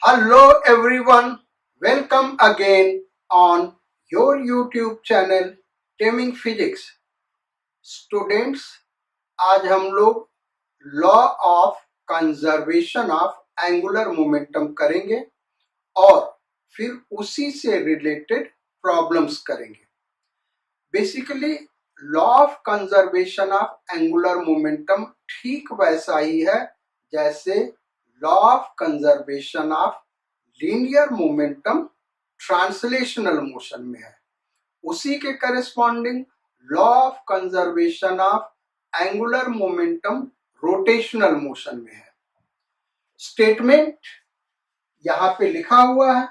Hello everyone, welcome again on your YouTube channel Taming Physics. Students, आज हम लोग law of conservation of angular momentum करेंगे और फिर उसी से रिलेटेड प्रॉब्लम्स करेंगे. Basically law of conservation of angular momentum ठीक वैसा ही है जैसे law of conservation of linear momentum translational motion में है. उसी के corresponding law of conservation of angular momentum rotational motion में है. स्टेटमेंट यहां पे लिखा हुआ है.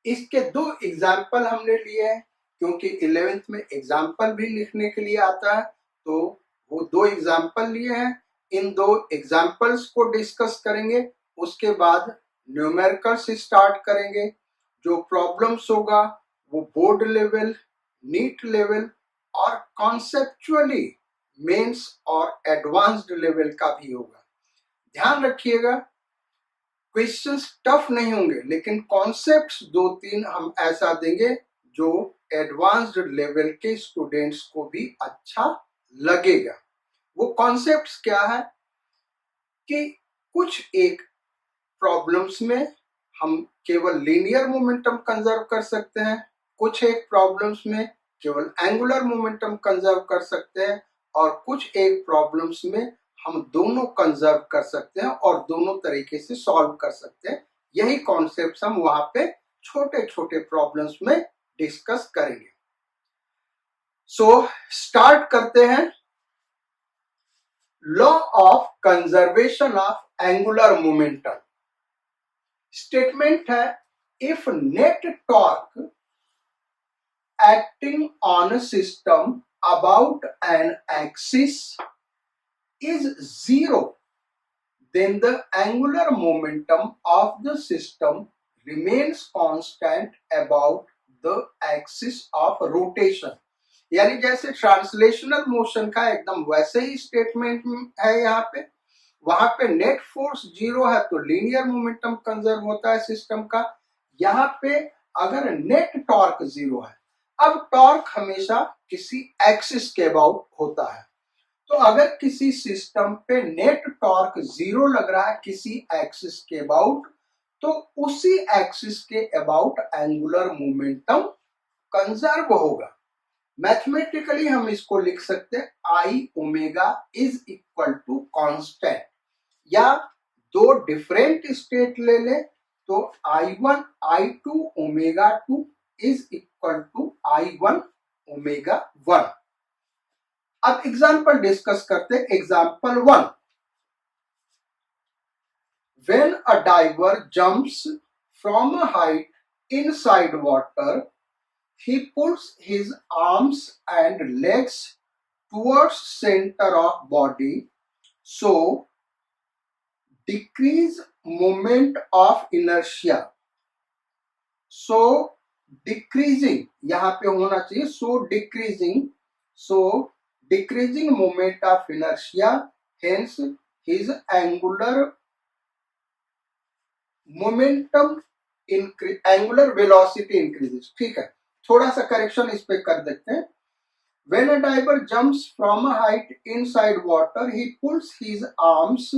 इसके दो एग्जाम्पल हमने लिए हैं क्योंकि 11th में एग्जाम्पल भी लिखने के लिए आता है, तो वो दो एग्जाम्पल लिए हैं. इन दो एग्जाम्पल्स को डिस्कस करेंगे, उसके बाद न्यूमेरिकल्स स्टार्ट करेंगे. जो प्रॉब्लम्स होगा वो बोर्ड लेवल, नीट लेवल और कॉन्सेप्चुअली मेंस और एडवांस्ड लेवल का भी होगा. ध्यान रखिएगा, क्वेश्चंस टफ नहीं होंगे, लेकिन कॉन्सेप्ट्स दो तीन हम ऐसा देंगे जो एडवांस्ड लेवल के स्टूडेंट्स को भी अच्छा लगेगा. वो कॉन्सेप्ट्स क्या है कि कुछ एक प्रॉब्लम्स में हम केवल लीनियर मोमेंटम कंजर्व कर सकते हैं, कुछ एक प्रॉब्लम्स में केवल एंगुलर मोमेंटम कंजर्व कर सकते हैं और कुछ एक प्रॉब्लम्स में हम दोनों कंजर्व कर सकते हैं और दोनों तरीके से सॉल्व कर सकते हैं. यही कॉन्सेप्ट्स हम वहां पे छोटे छोटे प्रॉब्लम्स में डिस्कस करेंगे. सो स्टार्ट करते हैं. Law of conservation of angular momentum. Statement है, if net torque acting on a system about an axis is zero, then the angular momentum of the system remains constant about the axis of rotation. यानी जैसे translational motion का एकदम वैसे ही statement है. यहाँ पे वहां पे नेट फोर्स जीरो है तो लीनियर मोमेंटम कंजर्व होता है सिस्टम का. यहाँ पे अगर नेट टॉर्क जीरो है, अब टॉर्क हमेशा किसी एक्सिस के अबाउट होता है, तो अगर किसी सिस्टम पे नेट टॉर्क जीरो लग रहा है किसी एक्सिस के अबाउट, तो उसी एक्सिस के अबाउट एंगुलर मोमेंटम कंजर्व होगा. मैथमेटिकली हम इसको लिख सकते हैं I omega is equal to constant, या दो डिफरेंट स्टेट ले ले तो I1 I2 omega 2 is equal to I1 omega 1. अब एग्जाम्पल डिस्कस करते हैं. Example 1, when a diver jumps from a height inside water, he pulls his arms and legs towards center of body, so decrease moment of inertia. So decreasing यहाँ पे होना चाहिए so decreasing moment of inertia, hence his angular momentum angular velocity increases. ठीक है, थोड़ा सा correction इस पे कर देते हैं. When a diver jumps from a height inside water, he pulls his arms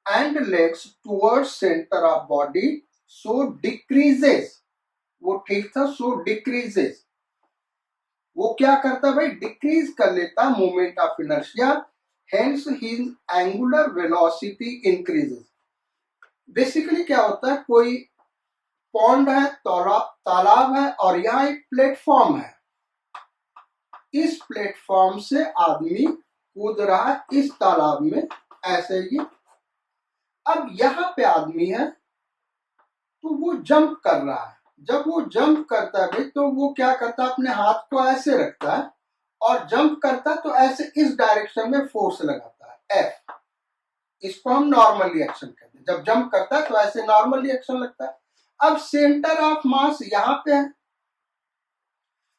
and legs towards center of body, so decreases. वो ठीक था, so decreases. वो क्या करता भाई, डिक्रीज कर लेता moment of inertia, hence his angular velocity increases. Basically क्या होता है, कोई पॉन्ड है, तालाब है और यहाँ एक प्लेटफॉर्म है. इस प्लेटफॉर्म से आदमी कूद रहा है इस तालाब में ऐसे ही. अब यहाँ पे आदमी है तो वो जंप कर रहा है. जब वो जंप करता है तो वो क्या करता है, अपने हाथ को ऐसे रखता है और जंप करता है तो ऐसे इस डायरेक्शन में फोर्स लगाता है F. इसको हम नॉर्मल रिएक्शन कहते हैं. जब जंप करता है तो ऐसे नॉर्मल रिएक्शन लगता है. अब सेंटर ऑफ मास यहाँ पे है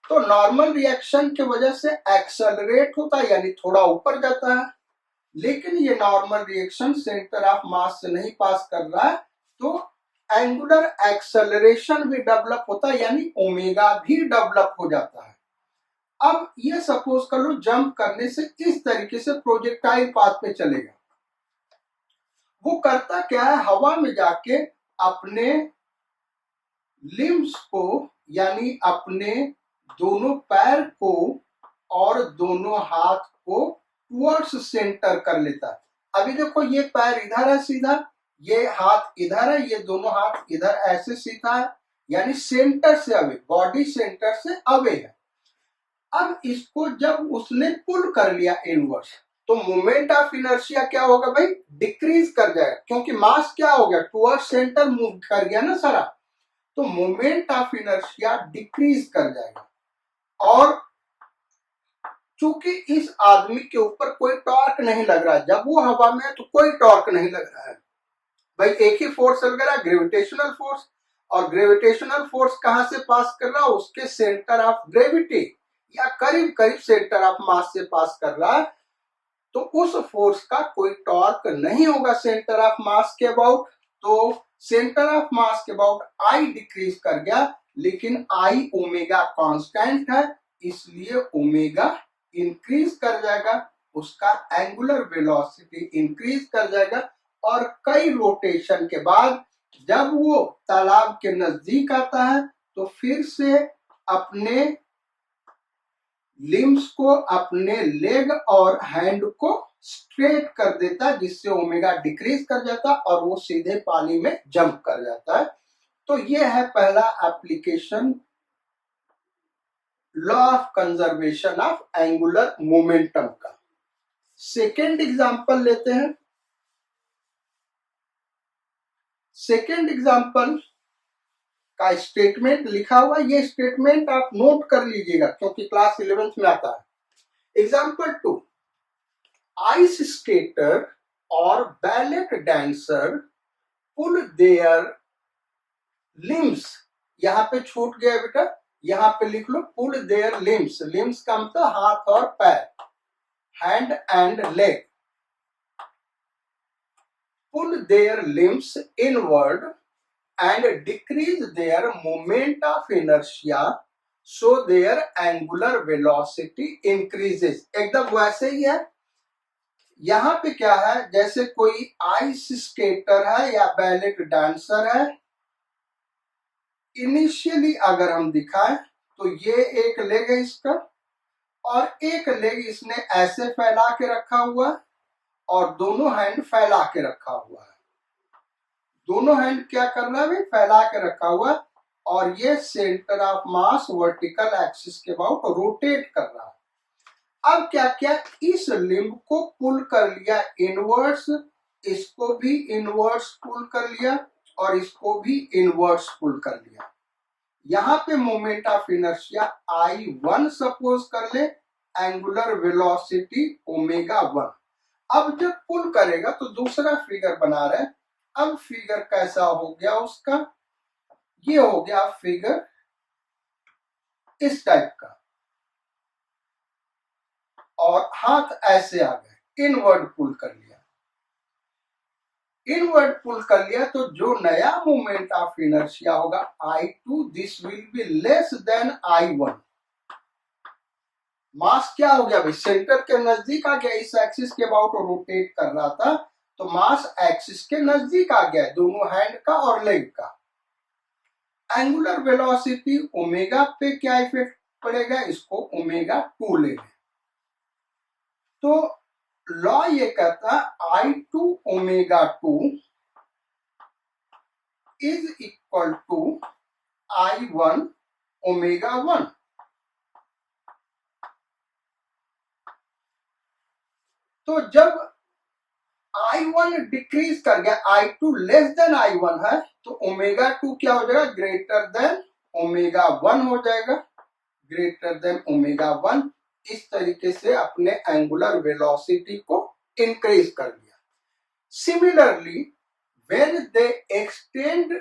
तो नॉर्मल रिएक्शन की वजह से एक्सेलरेट होता है, यानी थोड़ा ऊपर जाता है. लेकिन ये नॉर्मल रिएक्शन सेंटर ऑफ मास से नहीं पास कर रहा है तो एंगुलर एक्सेलरेशन भी डेवलप होता है, यानी ओमेगा भी डेवलप हो जाता है। अब ये सपोज कर लो जंप करने से इस तरीके से प्रोजेक्टाइल पाथ पे चलेगा। वो करता क्या है, हवा में जाके अपने लिम्स को यानी अपने दोनों पैर को और दोनों हाथ को टुवर्ड्स सेंटर कर लेता है। अभी देखो ये पैर इधर है सीधा, ये हाथ इधर है, ये दोनों हाथ इधर ऐसे सीधा है, यानी सेंटर से अवे, बॉडी सेंटर से अवे है। अब इसको जब उसने पुल कर लिया इनवर्स, तो मोमेंट ऑफ इनर्शिया क्या होगा भाई, डिक्रीज कर जाएगा, क्योंकि मास क्या हो गया, टुवर्ड्स सेंटर मूव कर गया ना सारा, तो मोमेंट ऑफ इनर्शिया डिक्रीज कर जाएगा। और चूंकि इस आदमी के ऊपर कोई टॉर्क नहीं लग रहा है, जब वो हवा में है तो कोई टॉर्क नहीं लग रहा है भाई, एक ही फोर्स लग रहा है, ग्रेविटेशनल फोर्स। और ग्रेविटेशनल फोर्स कहां से पास कर रहा है, उसके सेंटर ऑफ ग्रेविटी या करीब करीब सेंटर ऑफ मास से पास कर रहा है, तो उस फोर्स का कोई टॉर्क नहीं होगा सेंटर ऑफ मास के अबाउट। तो सेंटर ऑफ मास के अबाउट आई डिक्रीज कर गया, लेकिन आई ओमेगा कांस्टेंट है, इसलिए ओमेगा इंक्रीज कर जाएगा, उसका एंगुलर वेलोसिटी इंक्रीज कर जाएगा। और कई रोटेशन के बाद जब वो तालाब के नजदीक आता है तो फिर से अपने लिम्स को, अपने लेग और हैंड को स्ट्रेट कर देता, जिससे ओमेगा डिक्रीज कर जाता और वो सीधे पानी में जंप कर जाता है। तो ये है पहला application, law of conservation of angular momentum का। सेकेंड एग्जांपल लेते हैं। सेकेंड एग्जांपल का स्टेटमेंट लिखा हुआ, ये स्टेटमेंट आप नोट कर लीजिएगा क्योंकि क्लास 11th में आता है। एग्जांपल 2, आइस स्केटर और ballet dancer pull their limbs, यहां पे छूट गया बेटा, यहां पे लिख लो पुल देयर लिम्स, लिम्स का मतलब हाथ और पैर, hand and leg, pull their limbs inward and decrease their moment of inertia so their angular velocity increases। एकदम वैसे ही है, यहां पे क्या है, जैसे कोई आइस स्केटर है या बैलेट डांसर है, इनिशियली अगर हम दिखाएं तो ये एक लेग है इसका, और एक लेग इसने ऐसे फैला के रखा हुआ और दोनों हैंड फैला के रखा हुआ है। दोनों हैंड क्या कर रहा है भाई, फैला के रखा हुआ, और ये centre of mass vertical axis के अबाउट रोटेट कर रहा है। अब क्या किया, इस लिम्ब को पुल कर लिया इनवर्स, इसको भी इनवर्स पुल कर लिया और इसको भी इनवर्स पुल कर लिया। यहां पे moment of inertia I1 suppose कर ले, एंगुलर वेलोसिटी ओमेगा 1। अब जब पुल करेगा तो दूसरा फिगर बना रहे हैं। अब फिगर कैसा हो गया उसका, ये हो गया फिगर इस टाइप का, और हाथ ऐसे आ गए, इनवर्ड पुल कर लिया। इनवर्ड पुल कर लिया तो जो नया मोमेंट ऑफ इनर्शिया होगा I2, this will be less than I1। मास क्या हो गया भाई, सेंटर के नजदीक आ गया, इस एक्सिस के अबाउट रोटेट कर रहा था, तो मास एक्सिस के नजदीक आ गया, दोनों हैंड का और लेग का। एंगुलर वेलोसिटी ओमेगा पे क्या इफेक्ट पड़ेगा, इसको ओमेगा 2 ले लें। तो लॉ ये कहता है I2 omega 2 is equal to I1 omega 1। तो जब I1 डिक्रीज कर गया, I2 लेस देन I1 है, तो ओमेगा 2 क्या हो जाएगा, ग्रेटर देन ओमेगा 1 हो जाएगा, ग्रेटर देन ओमेगा 1। इस तरीके से अपने एंगुलर वेलोसिटी को इंक्रीज कर दिया। Similarly when they extend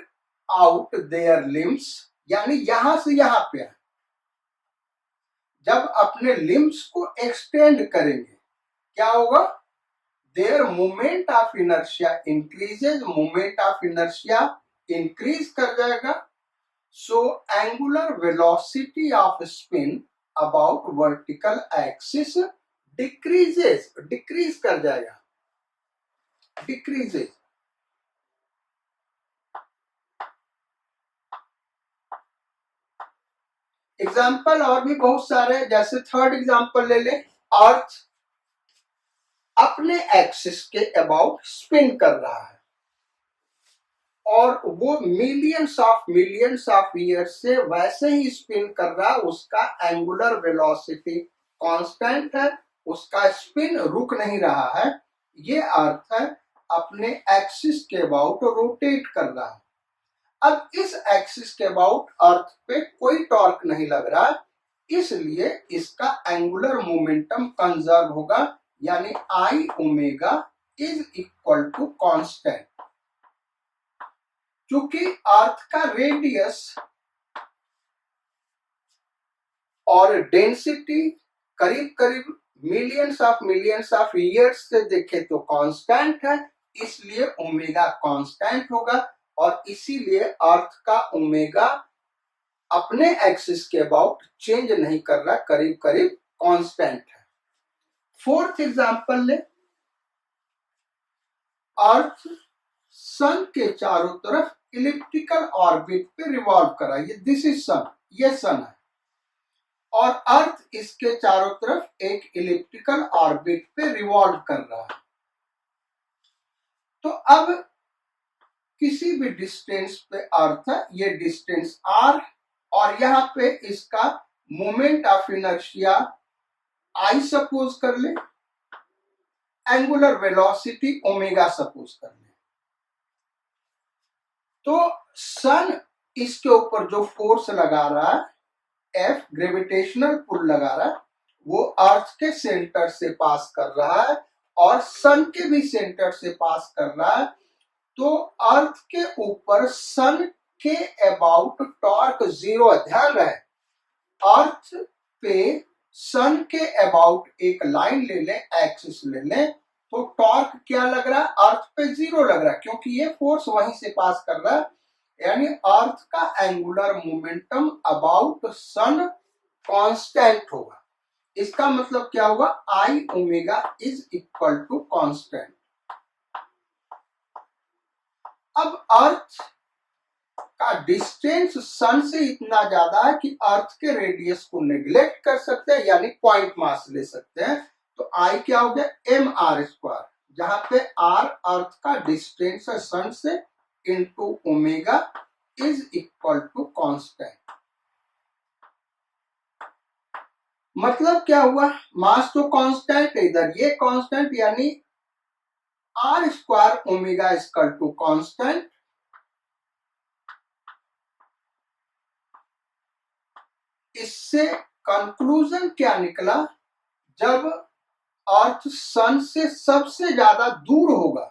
out their limbs, यानी यहां से यहां पे है, जब अपने लिम्स को एक्सटेंड करेंगे क्या होगा, their moment of inertia increases, moment of inertia increase कर जाएगा. So angular velocity of spin about vertical axis decreases, decrease कर जाएगा, डिक्रीजेज. एग्जाम्पल और भी बहुत सारे, जैसे थर्ड एग्जाम्पल ले ले. अर्थ अपने एक्सिस के अबाउट स्पिन कर रहा है और वो मिलियंस ऑफ ईयर्स से वैसे ही स्पिन कर रहा है. उसका एंगुलर वेलोसिटी कांस्टेंट है, उसका स्पिन रुक नहीं रहा है. ये अर्थ है अपने एक्सिस के अबाउट रोटेट कर रहा है. अब इस एक्सिस के अबाउट अर्थ पे कोई टॉर्क नहीं लग रहा है, इसलिए इसका एंगुलर मोमेंटम कंजर्व होगा, यानी I omega is equal to constant. क्योंकि अर्थ का रेडियस और डेंसिटी करीब करीब मिलियंस ऑफ ईयर्स से देखे तो कांस्टेंट है, इसलिए ओमेगा कांस्टेंट होगा. और इसीलिए अर्थ का ओमेगा अपने एक्सिस के अबाउट चेंज नहीं कर रहा, करीब करीब कांस्टेंट है. फोर्थ एग्जांपल ले. अर्थ सन के चारों तरफ इलिप्टिकल ऑर्बिट पे रिवॉल्व कर रहा है. ये दिस इज सन, ये सन है और अर्थ इसके चारों तरफ एक इलिप्टिकल ऑर्बिट पे रिवॉल्व कर रहा है. तो अब किसी भी डिस्टेंस पे अर्थ है, ये डिस्टेंस r, और यहाँ पे इसका moment of inertia I suppose कर ले, एंगुलर वेलोसिटी ओमेगा सपोज कर ले. तो सन इसके ऊपर जो फोर्स लगा रहा है, F ग्रेविटेशनल पुल लगा रहा है, वो अर्थ के सेंटर से पास कर रहा है और सन के भी सेंटर से पास कर रहा है. तो अर्थ के ऊपर सन के अबाउट टॉर्क जीरो है. ध्यान रहे, अर्थ पे सन के अबाउट एक लाइन ले ले, एक्सिस ले ले, तो टॉर्क क्या लग रहा है, अर्थ पे जीरो लग रहा है, क्योंकि ये फोर्स वहीं से पास कर रहा है. यानी अर्थ का angular momentum about sun constant होगा. इसका मतलब क्या होगा, I omega is equal to constant. अब अर्थ का डिस्टेंस सन से इतना ज्यादा है कि अर्थ के रेडियस को नेग्लेक्ट कर सकते हैं, यानी पॉइंट मास ले सकते हैं. तो आई क्या हो गया, एम आर स्क्वायर, जहां पे आर अर्थ का डिस्टेंस है सन से, into omega is equal to constant. मतलब क्या हुआ, मास तो कांस्टेंट है, इधर ये कांस्टेंट, यानी R square omega equal to constant. इससे कंक्लूजन क्या निकला, जब अर्थ सन से सबसे ज्यादा दूर होगा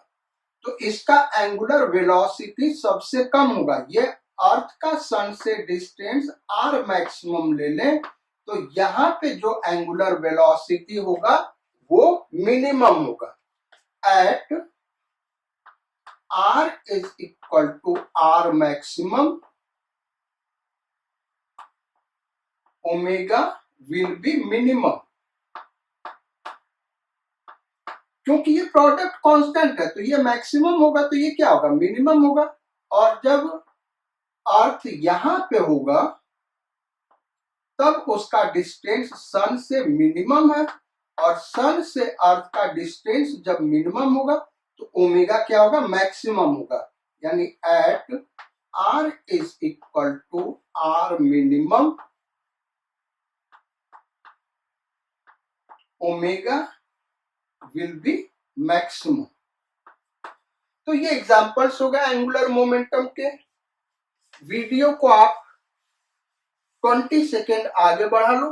तो इसका एंगुलर वेलोसिटी सबसे कम होगा. ये अर्थ का सन से डिस्टेंस आर मैक्सिमम ले लें, तो यहाँ पे जो एंगुलर वेलोसिटी होगा वो मिनिमम होगा. At r is equal to r maximum, omega will be minimum. क्योंकि ये प्रोडक्ट कांस्टेंट है, तो ये मैक्सिमम होगा, तो ये क्या होगा, मिनिमम होगा. और जब अर्थ यहां पे होगा तब उसका डिस्टेंस सन से मिनिमम है, और सन से अर्थ का डिस्टेंस जब मिनिमम होगा तो ओमेगा क्या होगा, मैक्सिमम होगा. यानी at r is equal to r minimum, omega will be maximum. तो ये एग्जांपल्स हो गए एंगुलर मोमेंटम के. वीडियो को आप 20 सेकेंड आगे बढ़ा लो.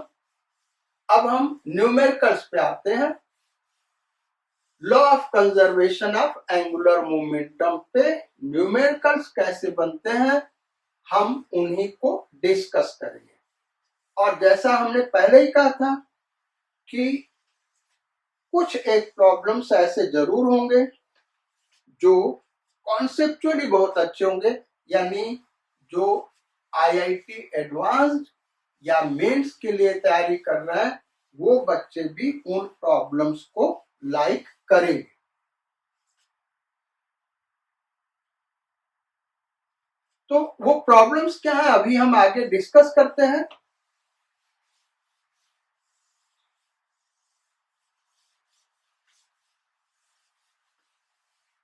अब हम न्यूमेरिकल्स पे आते हैं. Law of conservation of angular momentum पे न्यूमेरिकल्स कैसे बनते हैं, हम उन्हीं को डिस्कस करेंगे. और जैसा हमने पहले ही कहा था कि कुछ एक प्रॉब्लम्स ऐसे जरूर होंगे जो कॉन्सेप्चुअली बहुत अच्छे होंगे, यानी जो आईआईटी एडवांस्ड या मेंस के लिए तैयारी कर रहा है वो बच्चे भी उन प्रॉब्लम्स को लाइक करेंगे। तो वो प्रॉब्लम्स क्या है अभी हम आगे डिस्कस करते हैं।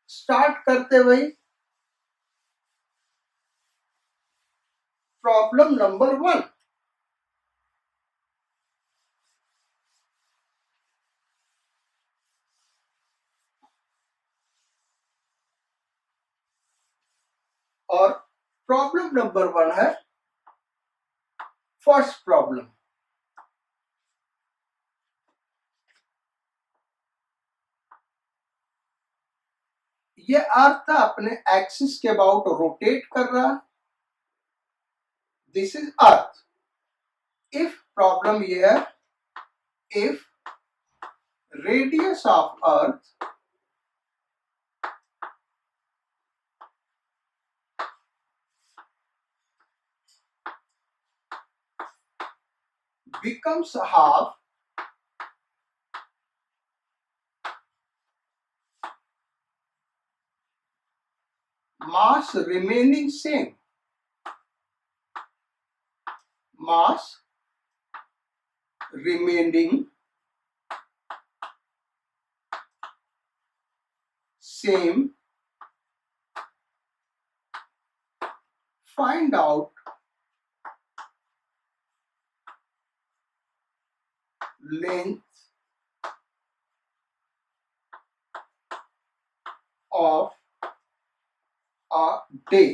स्टार्ट करते वही प्रॉब्लम नंबर 1। और प्रॉब्लम नंबर 1 है फर्स्ट प्रॉब्लम। ये अर्थ अपने एक्सिस के अबाउट रोटेट कर रहा। This is earth. If problem ये है, if radius of earth becomes half, mass remaining same, mass remaining same, find out length of a day।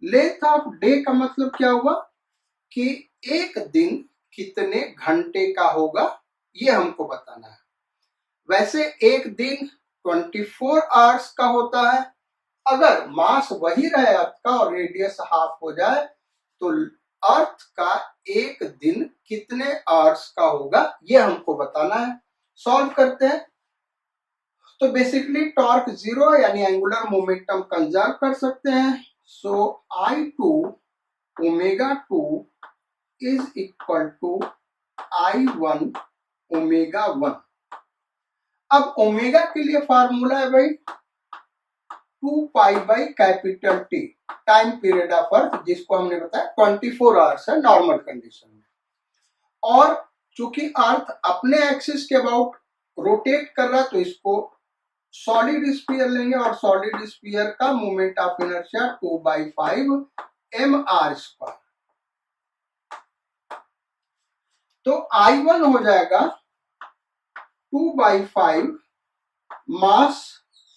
Length of day का मतलब क्या हुआ कि एक दिन कितने घंटे का होगा ये हमको बताना है। वैसे एक दिन 24 आवर्स का होता है। अगर मास वही रहे अर्थ का और रेडियस हाफ हो जाए तो अर्थ का एक दिन कितने आवर्स का होगा ये हमको बताना है। सॉल्व करते हैं। तो बेसिकली टॉर्क जीरो यानी एंगुलर मोमेंटम कंजर्व कर सकते हैं। So I2 omega 2 is equal to I1 omega 1। अब ओमेगा के लिए फार्मूला है भाई 2 pi by capital T, time period of Earth, जिसको हमने बताया 24 आवर्स है नॉर्मल कंडीशन में। और चूंकि अर्थ अपने एक्सिस के अबाउट रोटेट कर रहा है तो इसको सॉलिड स्फीयर लेंगे और सॉलिड स्फीयर का मोमेंट ऑफ इनर्शिया 2/5 mr²। तो I1 हो जाएगा 2/5 मास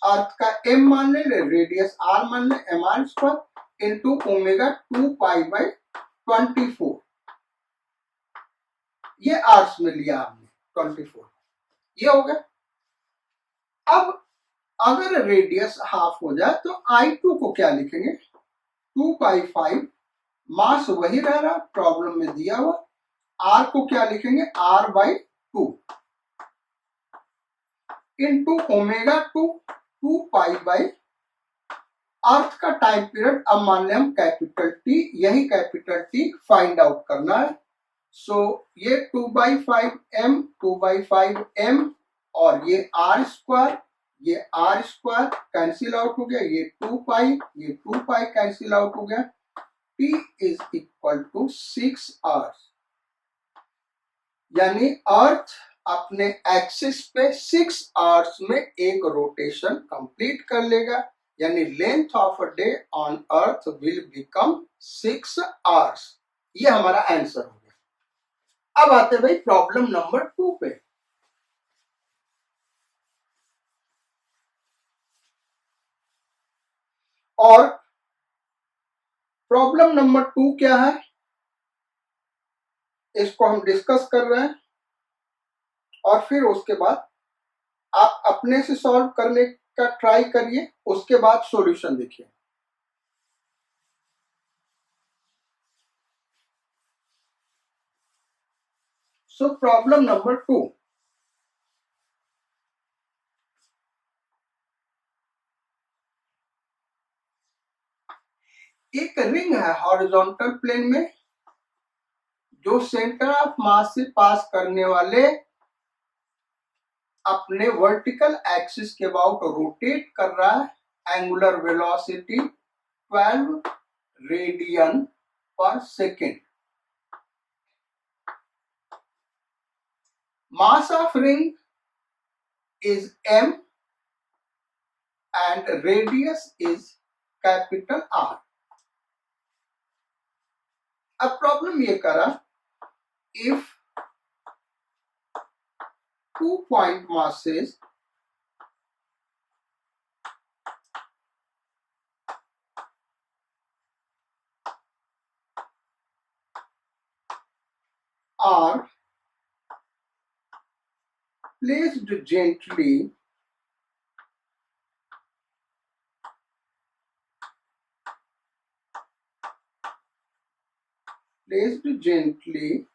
अर्थ का m मान ले, रेडियस r मान ले, mr² इंटू ओमेगा 2π/24। ये आर्स में लिया हमने 24, ये हो गया। अब अगर रेडियस हाफ हो जाए तो I2 को क्या लिखेंगे 2/5 मास वही रह रहा प्रॉब्लम में दिया हुआ, r को क्या लिखेंगे r/2 इंटू ओमेगा 2 अर्थ का टाइम पीरियड अब मान लें हम कैपिटल टी, यही कैपिटल टी फाइंड आउट करना है। सो ये 2/5 m 2/5 m और ये r² कैंसिल आउट हो गया, ये 2 पाई कैंसिल आउट हो गया। t is equal to 6 hours, यानी अर्थ अपने एक्सिस पे 6 आवर्स में एक रोटेशन कंप्लीट कर लेगा, यानी length of a day on earth will become 6 hours. ये हमारा आंसर हो गया। अब आते भाई प्रॉब्लम नंबर 2 पे। और प्रॉब्लम नंबर 2 क्या है इसको हम डिस्कस कर रहे हैं और फिर उसके बाद आप अपने से सॉल्व करने का ट्राई करिए, उसके बाद सॉल्यूशन देखिए। सो प्रॉब्लम नंबर 2, एक रिंग है हॉरिजॉन्टल प्लेन में जो सेंटर ऑफ मास से पास करने वाले अपने वर्टिकल एक्सिस के अबाउट रोटेट कर रहा है। Angular velocity 12 radian per second. Mass of ring is m and radius is capital R। अब प्रॉब्लम ये करा, if 2 point masses are placed gently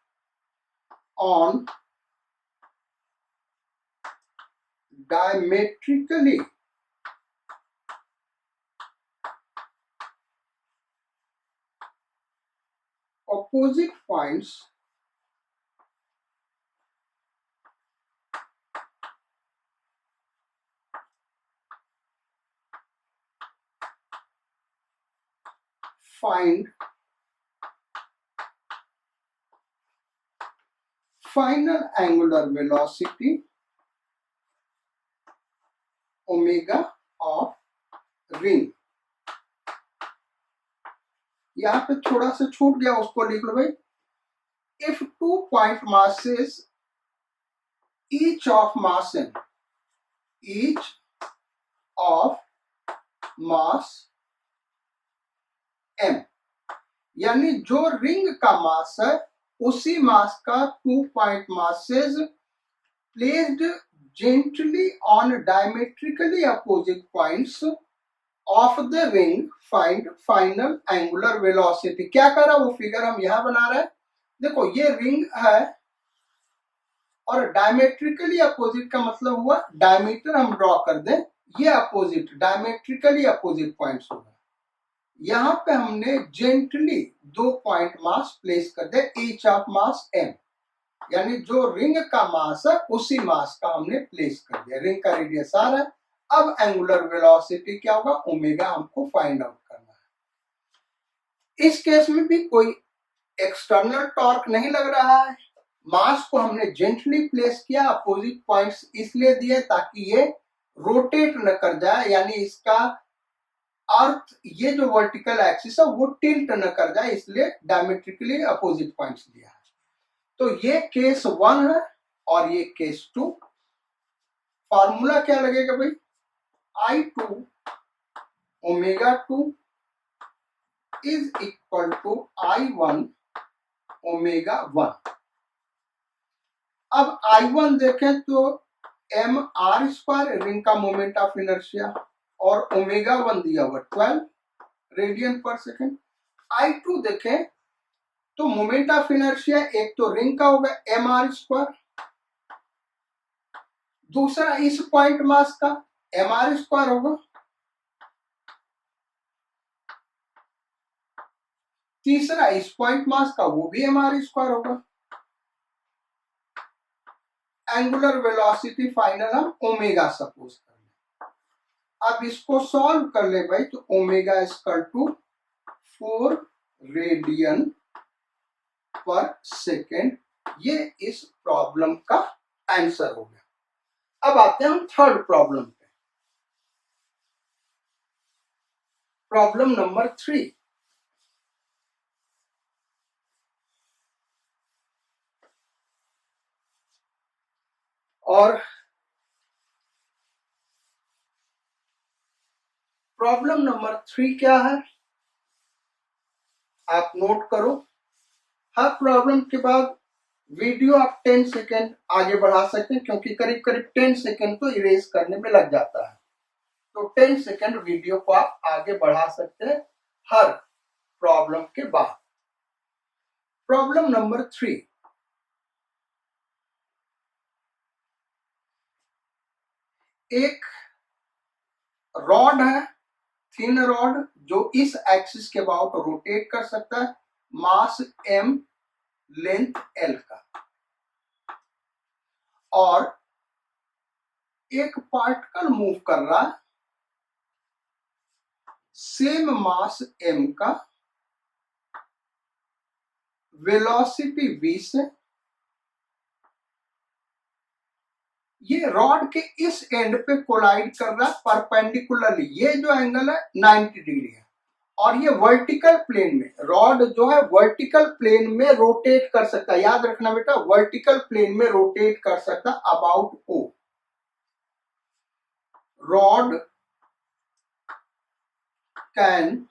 on diametrically opposite points find final angular velocity omega of ring। यहाँ पे थोड़ा सा छूट गया, उसको लिख लो भाई। If 2 point masses each of mass m, यानी जो रिंग का मास है उसी मास का 2 point masses placed gently on diametrically opposite points of the ring find final angular velocity. क्या कर रहा वो फिगर हम यहां बना रहे हैं। देखो ये रिंग है और डायमेट्रिकली अपोजिट का मतलब हुआ डायमीटर हम ड्रॉ कर दें, ये अपोजिट डायमेट्रिकली अपोजिट पॉइंट्स होगा। यहां पे हमने जेंटली 2 पॉइंट मास प्लेस कर दे ईच ऑफ मास m, यानी जो रिंग का मास है उसी मास का हमने प्लेस कर दिया। रिंग का रेडियस r है। अब एंगुलर वेलोसिटी क्या होगा, ओमेगा हमको फाइंड आउट करना है। इस केस में भी कोई एक्सटर्नल टॉर्क नहीं लग रहा है। मास को हमने जेंटली प्लेस किया, अपोजिट पॉइंट्स इसलिए दिए ताकि ये रोटेट न कर जाए, यानी इसका अर्थ ये जो वर्टिकल एक्सिस है वो टिल्ट न कर जाए, इसलिए डायमेट्रिकली अपोजिट पॉइंट्स दिया है। तो ये केस 1 है और ये केस 2। फॉर्मूला क्या लगेगा भाई, I2 omega 2 is equal to I1 omega 1। अब I1 देखें तो m r स्क्वायर रिंग का मोमेंट ऑफ इनर्शिया और ओमेगा 1 दिया हुआ 12 रेडियन पर सेकेंड। I2 देखें तो मोमेंट ऑफ इनर्शिया एक तो रिंग का होगा एम आर स्क्वायर, दूसरा इस पॉइंट मास का एम आर स्क्वायर होगा, तीसरा इस पॉइंट मास का वो भी एम आर स्क्वायर होगा। एंगुलर वेलोसिटी फाइनल हम ओमेगा सपोज कर ले। अब इसको सॉल्व कर ले भाई, तो omega equal to 4 radian per second. ये इस प्रॉब्लम का आंसर हो गया। अब आते हैं हम थर्ड प्रॉब्लम पे। Problem number 3। और प्रॉब्लम नंबर 3 क्या है आप नोट करो। हर प्रॉब्लम के बाद वीडियो आप 10 सेकेंड आगे बढ़ा सकते हैं, क्योंकि करीब करीब 10 सेकेंड तो इरेज करने में लग जाता है। तो 10 सेकेंड वीडियो को आप आगे बढ़ा सकते हैं हर प्रॉब्लम के बाद। प्रॉब्लम नंबर 3, एक रॉड है थिन रॉड जो इस एक्सिस के अबाउट रोटेट कर सकता है, मास m, लेंथ l का, और एक पार्टिकल मूव कर रहा है सेम मास m का, वेलोसिटी v से। ये रॉड के इस एंड पे कोलाइड कर रहा है परपेंडिकुलरली, ये जो एंगल है 90 डिग्री है, और ये वर्टिकल प्लेन में, रॉड जो है वर्टिकल प्लेन में रोटेट कर सकता है, याद रखना बेटा, वर्टिकल प्लेन में रोटेट कर सकता है about O। Rod can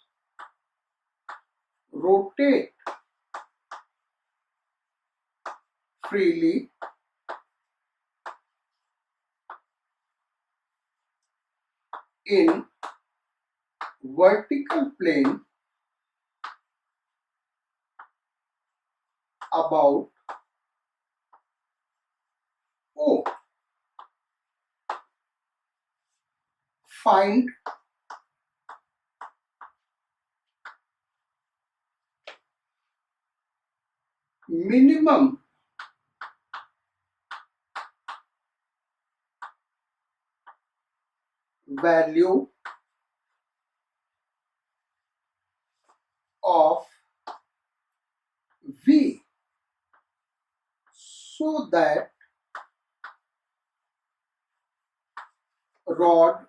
rotate freely in vertical plane about O. Find minimum value of V so that rod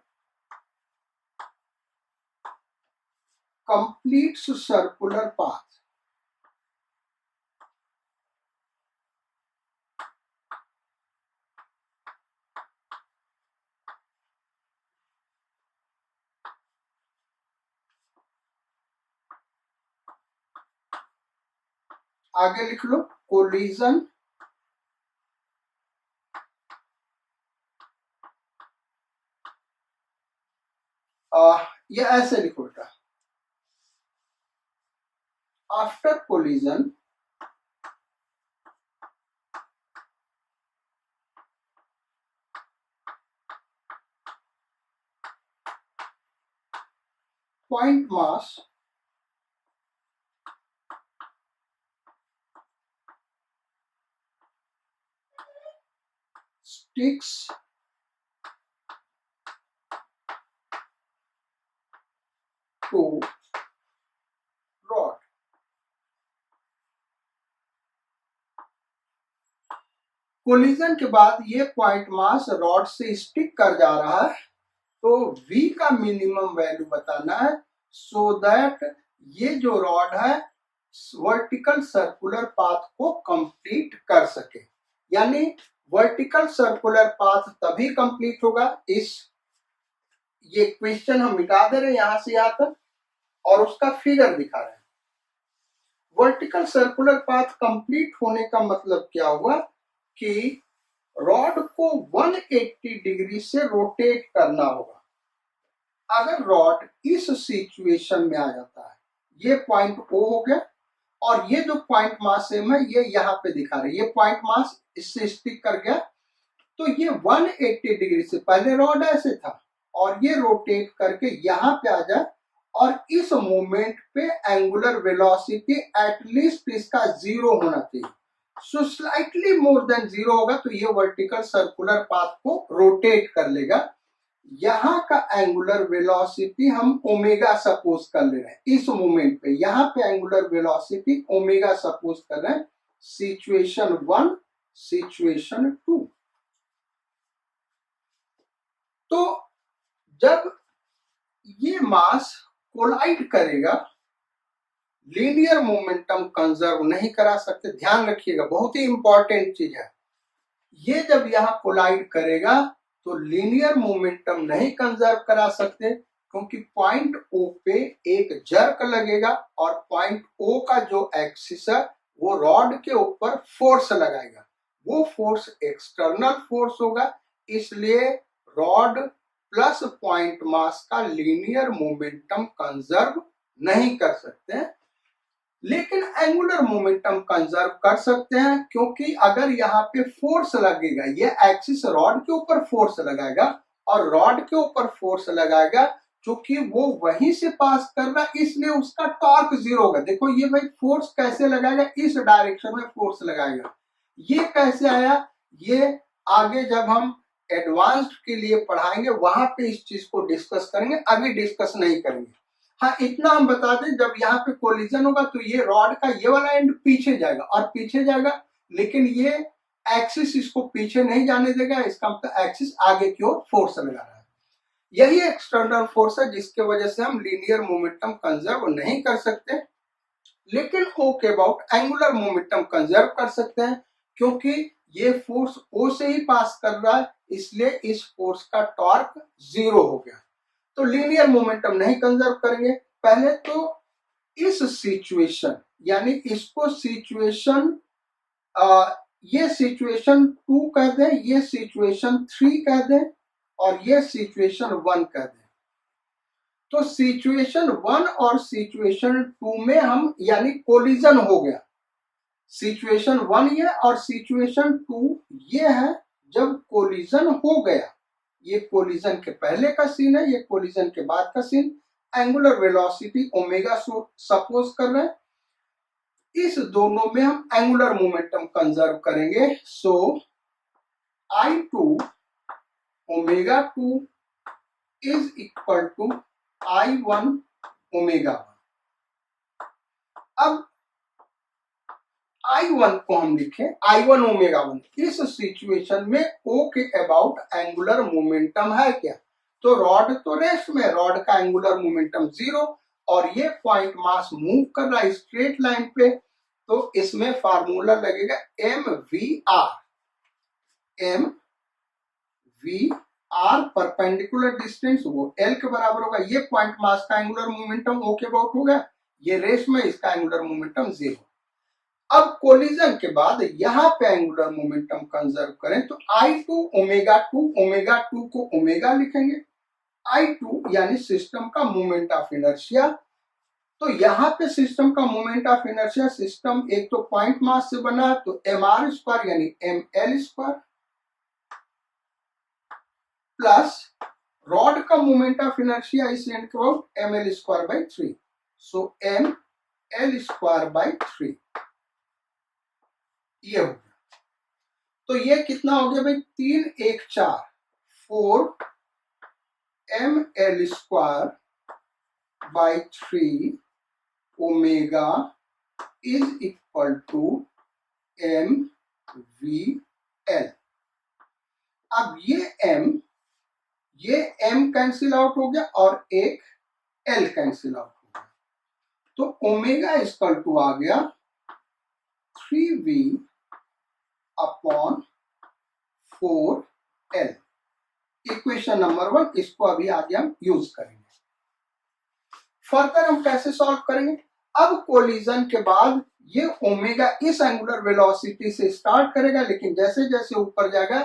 completes circular path. आगे लिख लो, कोलिजन ये ऐसे लिखो बेटा, after collision point mass sticks to rod. Collision के बाद ये point mass rod से स्टिक कर जा रहा है, तो V का मिनिमम वैल्यू बताना है सो दैट ये जो रॉड है वर्टिकल सर्कुलर पाथ को कंप्लीट कर सके। यानी वर्टिकल सर्कुलर पाथ तभी कंप्लीट होगा, ये क्वेश्चन हम मिटा दे रहे हैं यहां से यहां तक और उसका फिगर दिखा रहे हैं। वर्टिकल सर्कुलर पाथ कंप्लीट होने का मतलब क्या हुआ कि रॉड को 180 डिग्री से रोटेट करना होगा। अगर रॉड इस सिचुएशन में आ जाता है, ये पॉइंट O हो गया और ये जो पॉइंट मास M है ये यहाँ पे दिखा रहे, ये पॉइंट मास इससे स्टिक कर गया, तो ये 180 डिग्री से, पहले रॉड ऐसे था और ये रोटेट करके यहाँ पे आ जाए और इस मोमेंट पे एंगुलर वेलोसिटी एटलीस्ट इसका 0 होना चाहिए, सो स्लाइटली मोर देन 0 होगा तो ये वर्टिकल सर्कुलर पाथ को रोटेट कर लेगा। यहाँ का एंगुलर वेलोसिटी हम ओमेगा सपोज कर ले रहे हैं, इस मोमेंट पे यहाँ पे एंगुलर वेलोसिटी ओमेगा सपोज कर रहे हैं, सिचुएशन 1, सिचुएशन 2। तो जब ये मास कोलाइड करेगा, लीनियर मोमेंटम कंजर्व नहीं करा सकते, ध्यान रखिएगा, बहुत ही इंपॉर्टेंट चीज है। ये जब यहाँ कोलाइड करेगा तो लीनियर मोमेंटम नहीं कंजर्व करा सकते, क्योंकि पॉइंट O पे एक जर्क लगेगा और पॉइंट O का जो एक्सिस है वो रॉड के ऊपर फोर्स लगाएगा, वो फोर्स एक्सटर्नल फोर्स होगा, इसलिए रॉड प्लस पॉइंट मास का लीनियर मोमेंटम कंजर्व नहीं कर सकते हैं। लेकिन एंगुलर मोमेंटम कंजर्व कर सकते हैं, क्योंकि अगर यहाँ पे फोर्स लगेगा, ये एक्सिस रॉड के ऊपर फोर्स लगाएगा और रॉड के ऊपर फोर्स लगाएगा क्योंकि वो वहीं से पास कर रहा है इसलिए उसका टॉर्क जीरो होगा। देखो ये भाई फोर्स कैसे लगाएगा, इस डायरेक्शन में फोर्स लगाएगा। ये कैसे आया, ये आगे जब हम एडवांस्ड के लिए पढ़ाएंगे वहां पे इस चीज को डिस्कस करेंगे, अभी डिस्कस नहीं करेंगे। हाँ इतना हम बता दें, जब यहाँ पे कोलिजन होगा तो ये रॉड का ये वाला एंड पीछे जाएगा और पीछे जाएगा, लेकिन ये एक्सिस इसको पीछे नहीं जाने देगा, इसका मतलब एक्सिस आगे की ओर फोर्स लगा रहा है। यही एक्सटर्नल फोर्स है जिसके वजह से हम लीनियर मोमेंटम कंजर्व नहीं कर सकते, लेकिन ओ के अबाउट एंगुलर मोमेंटम कंजर्व कर सकते हैं, क्योंकि ये फोर्स ओ से ही पास कर रहा है, इसलिए इस फोर्स का टॉर्क जीरो हो गया। तो लीनियर मोमेंटम नहीं कंजर्व करेंगे। पहले तो इस सिचुएशन यानी इसको सिचुएशन ये सिचुएशन 2 कह दें, ये सिचुएशन 3 कह दें और ये सिचुएशन 1 कह दें। तो सिचुएशन 1 और सिचुएशन 2 में हम यानी कोलिजन हो गया। सिचुएशन 1 ये और सिचुएशन 2 ये है जब कोलिजन हो गया। ये कोलिजन के पहले का सीन है, ये कोलिजन के बाद का scene. Angular velocity omega suppose कर रहे हैं, इस दोनों में हम एंगुलर मोमेंटम कंजर्व करेंगे। So I2 omega 2 is equal to I1 omega 1। अब I1 को हम लिखें I1 ओमेगा 1। इस सिचुएशन में O के अबाउट एंगुलर मोमेंटम है क्या, तो रॉड तो रेस्ट में, रॉड का एंगुलर मोमेंटम जीरो और ये पॉइंट मास मूव कर रहा है स्ट्रेट लाइन पे, तो इसमें फार्मूला लगेगा mvr। mvr परपेंडिकुलर डिस्टेंस वो L के बराबर होगा। ये पॉइंट मास का एंगुलर मोमेंटम O के अबाउट होगा, ये रेस्ट में, इसका एंगुलर मोमेंटम जीरो। अब कोलिजन के बाद यहाँ पे एंगुलर मोमेंटम कंजर्व करें तो I2 ओमेगा 2 को ओमेगा लिखेंगे। I2 यानी सिस्टम का मोमेंट ऑफ इनर्शिया। तो यहाँ पे सिस्टम का मोमेंट ऑफ इनर्शिया, सिस्टम एक तो पॉइंट मास से बना है तो mr स्क्वायर यानी ml स्क्वायर प्लस रॉड का मोमेंट ऑफ इनर्शिया इस एंड के about ml square by 3। So ml square by 3 ये हो गया। तो ये कितना हो गया भाई, 3 1 4 4 ml square by 3 omega is equal to mvl। अब ये m कैंसिल आउट हो गया और एक l कैंसिल आउट हो गया, तो ओमेगा इक्वल टू आ गया 3v upon 4l। Equation number 1, इसको अभी आगे हम यूज करेंगे। फर्दर हम कैसे सॉल्व करेंगे, अब कोलिजन के बाद ये ओमेगा इस एंगुलर वेलोसिटी से स्टार्ट करेगा, लेकिन जैसे जैसे ऊपर जाएगा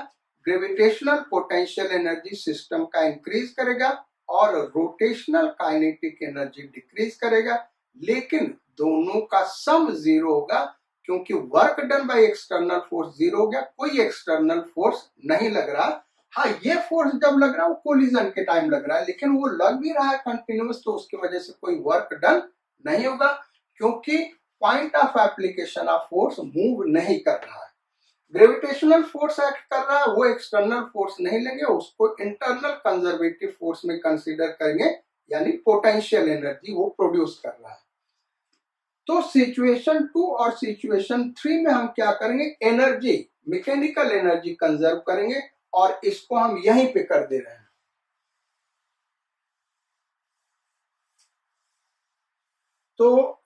ग्रेविटेशनल पोटेंशियल एनर्जी सिस्टम का इंक्रीज करेगा और रोटेशनल काइनेटिक एनर्जी डिक्रीज करेगा, लेकिन दोनों का सम जीरो होगा, क्योंकि work done by external force zero हो गया, कोई एक्सटर्नल फोर्स नहीं लग रहा। हाँ ये फोर्स जब लग रहा है वो कोलिजन के टाइम लग रहा है, लेकिन वो लग भी रहा है कंटिन्यूअस, तो उसकी वजह से कोई वर्क डन नहीं होगा, क्योंकि point of application of force move नहीं कर रहा है। ग्रेविटेशनल फोर्स एक्ट कर रहा है, वो एक्सटर्नल फोर्स नहीं लेंगे, उसको इंटरनल कंजर्वेटिव फोर्स में कंसीडर करेंगे, यानी पोटेंशियल एनर्जी वो प्रोड्यूस कर रहा है। तो सिचुएशन 2 और सिचुएशन 3 में हम क्या करेंगे, एनर्जी, मैकेनिकल एनर्जी कंजर्व करेंगे और इसको हम यहीं पे कर दे रहे हैं। तो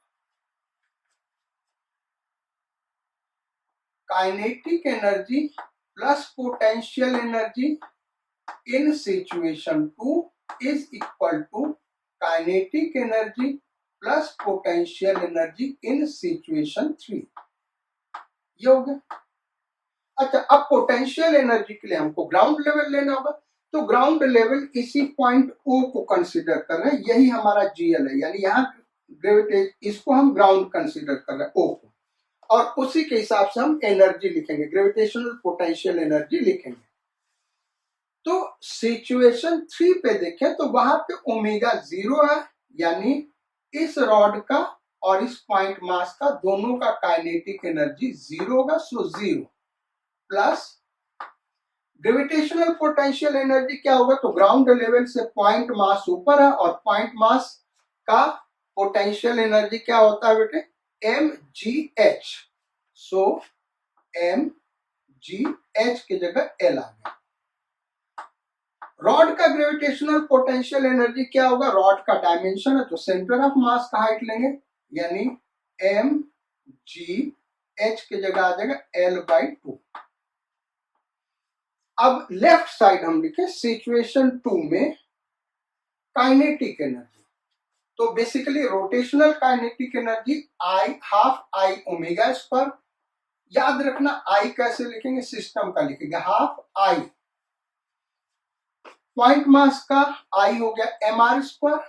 kinetic energy plus potential energy in situation 2 is equal to kinetic energy plus potential energy in situation 3। ये हो गया। अच्छा, अब पोटेंशियल एनर्जी के लिए हमको ग्राउंड लेवल लेना होगा, तो ग्राउंड लेवल इसी पॉइंट O को कंसीडर कर रहे हैं, यही हमारा GL है, यानी यहाँ ग्रेविटेज, इसको हम ग्राउंड कंसीडर कर रहे हैं O को, और उसी के हिसाब से हम एनर्जी लिखेंगे, ग्रेविटेशनल पोटेंशियल एनर्जी लिखेंगे। तो सिचुएशन 3 पे देखें तो वहां पे ओमेगा 0 है, यानी इस रॉड का और इस पॉइंट मास का दोनों का काइनेटिक एनर्जी 0 होगा, सो 0 प्लस ग्रेविटेशनल पोटेंशियल एनर्जी क्या होगा, तो ग्राउंड लेवल से पॉइंट मास ऊपर है और पॉइंट मास का पोटेंशियल एनर्जी क्या होता है बेटे, mgh, सो mgh की जगह L आ गया। रॉड का ग्रेविटेशनल पोटेंशियल एनर्जी क्या होगा, रॉड का डायमेंशन है तो सेंटर ऑफ मास का हाइट लेंगे, यानी mgh की जगह आ जाएगा L/2। अब लेफ्ट साइड हम लिखे सिचुएशन 2 में काइनेटिक एनर्जी, तो basically rotational kinetic energy ½ I omega square, याद रखना I कैसे लिखेंगे, सिस्टम का लिखेंगे ½ I, पॉइंट मास का I हो गया mr स्क्वायर,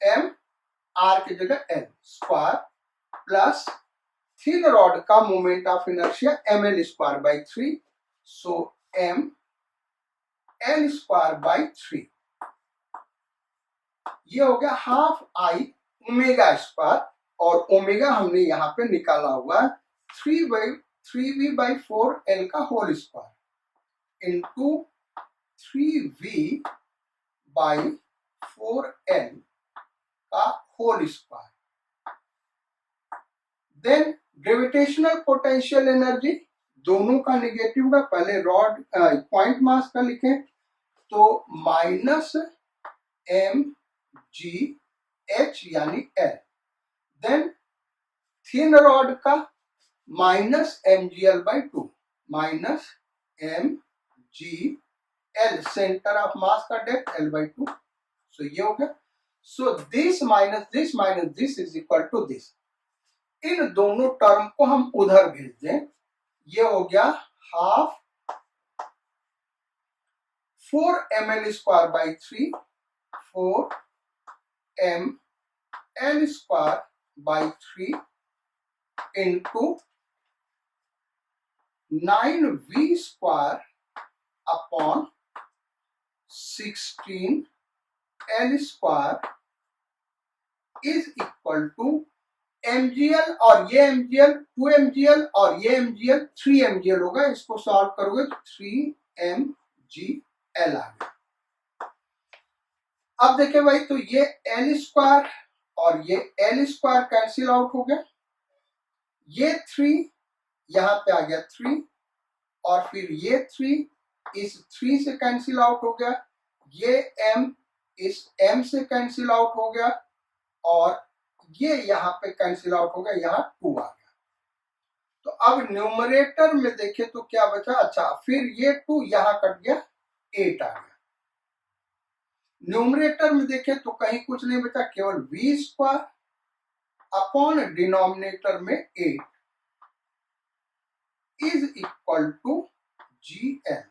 m r की जगह l square, plus thin rod का moment of inertia ml square by 3, सो m l स्क्वायर बाई 3, ये हो गया ½ I ओमेगा स्क्वायर, और ओमेगा हमने यहाँ पे निकाला हुआ है 3v/4 l का होल स्क्वायर इंटू 3v/4l का whole square. Then gravitational potential energy दोनों का निगेटिव का, पहले रॉड पॉइंट मास का लिखें तो माइनस mgh यानी L, देन थिन रॉड का minus mgl/2, minus mgl, centre of mass का डेप्थ L/2, सो ये हो गया। So this minus this is equal to this, इन दोनों टर्म को हम उधर भेज दें, ये हो गया ½ 4ml square by 3, 4ml square by 3 into 9v square upon 16l square is equal to mgl, और ये mgl 2mgl और ये mgl 3mgl होगा, इसको सॉल्व करोगे तो 3mgl आ गया। अब देखिए भाई, तो ये l स्क्वायर और ये l स्क्वायर कैंसिल आउट हो गया, ये 3 यहां पे आ गया 3, और फिर ये 3 इस 3 से कैंसिल आउट हो गया, ये m इस m से कैंसिल आउट हो गया, और ये यहाँ पे कैंसिल आउट हो गया, यहाँ 2 आ गया। तो अब न्यूमरेटर में देखें तो क्या बचा, अच्छा फिर ये 2 यहाँ कट गया, 8 आ गया। न्यूमरेटर में देखें तो कहीं कुछ नहीं बचा, केवल v स्क्वायर अपॉन डिनोमिनेटर में 8 इज इक्वल टू gl,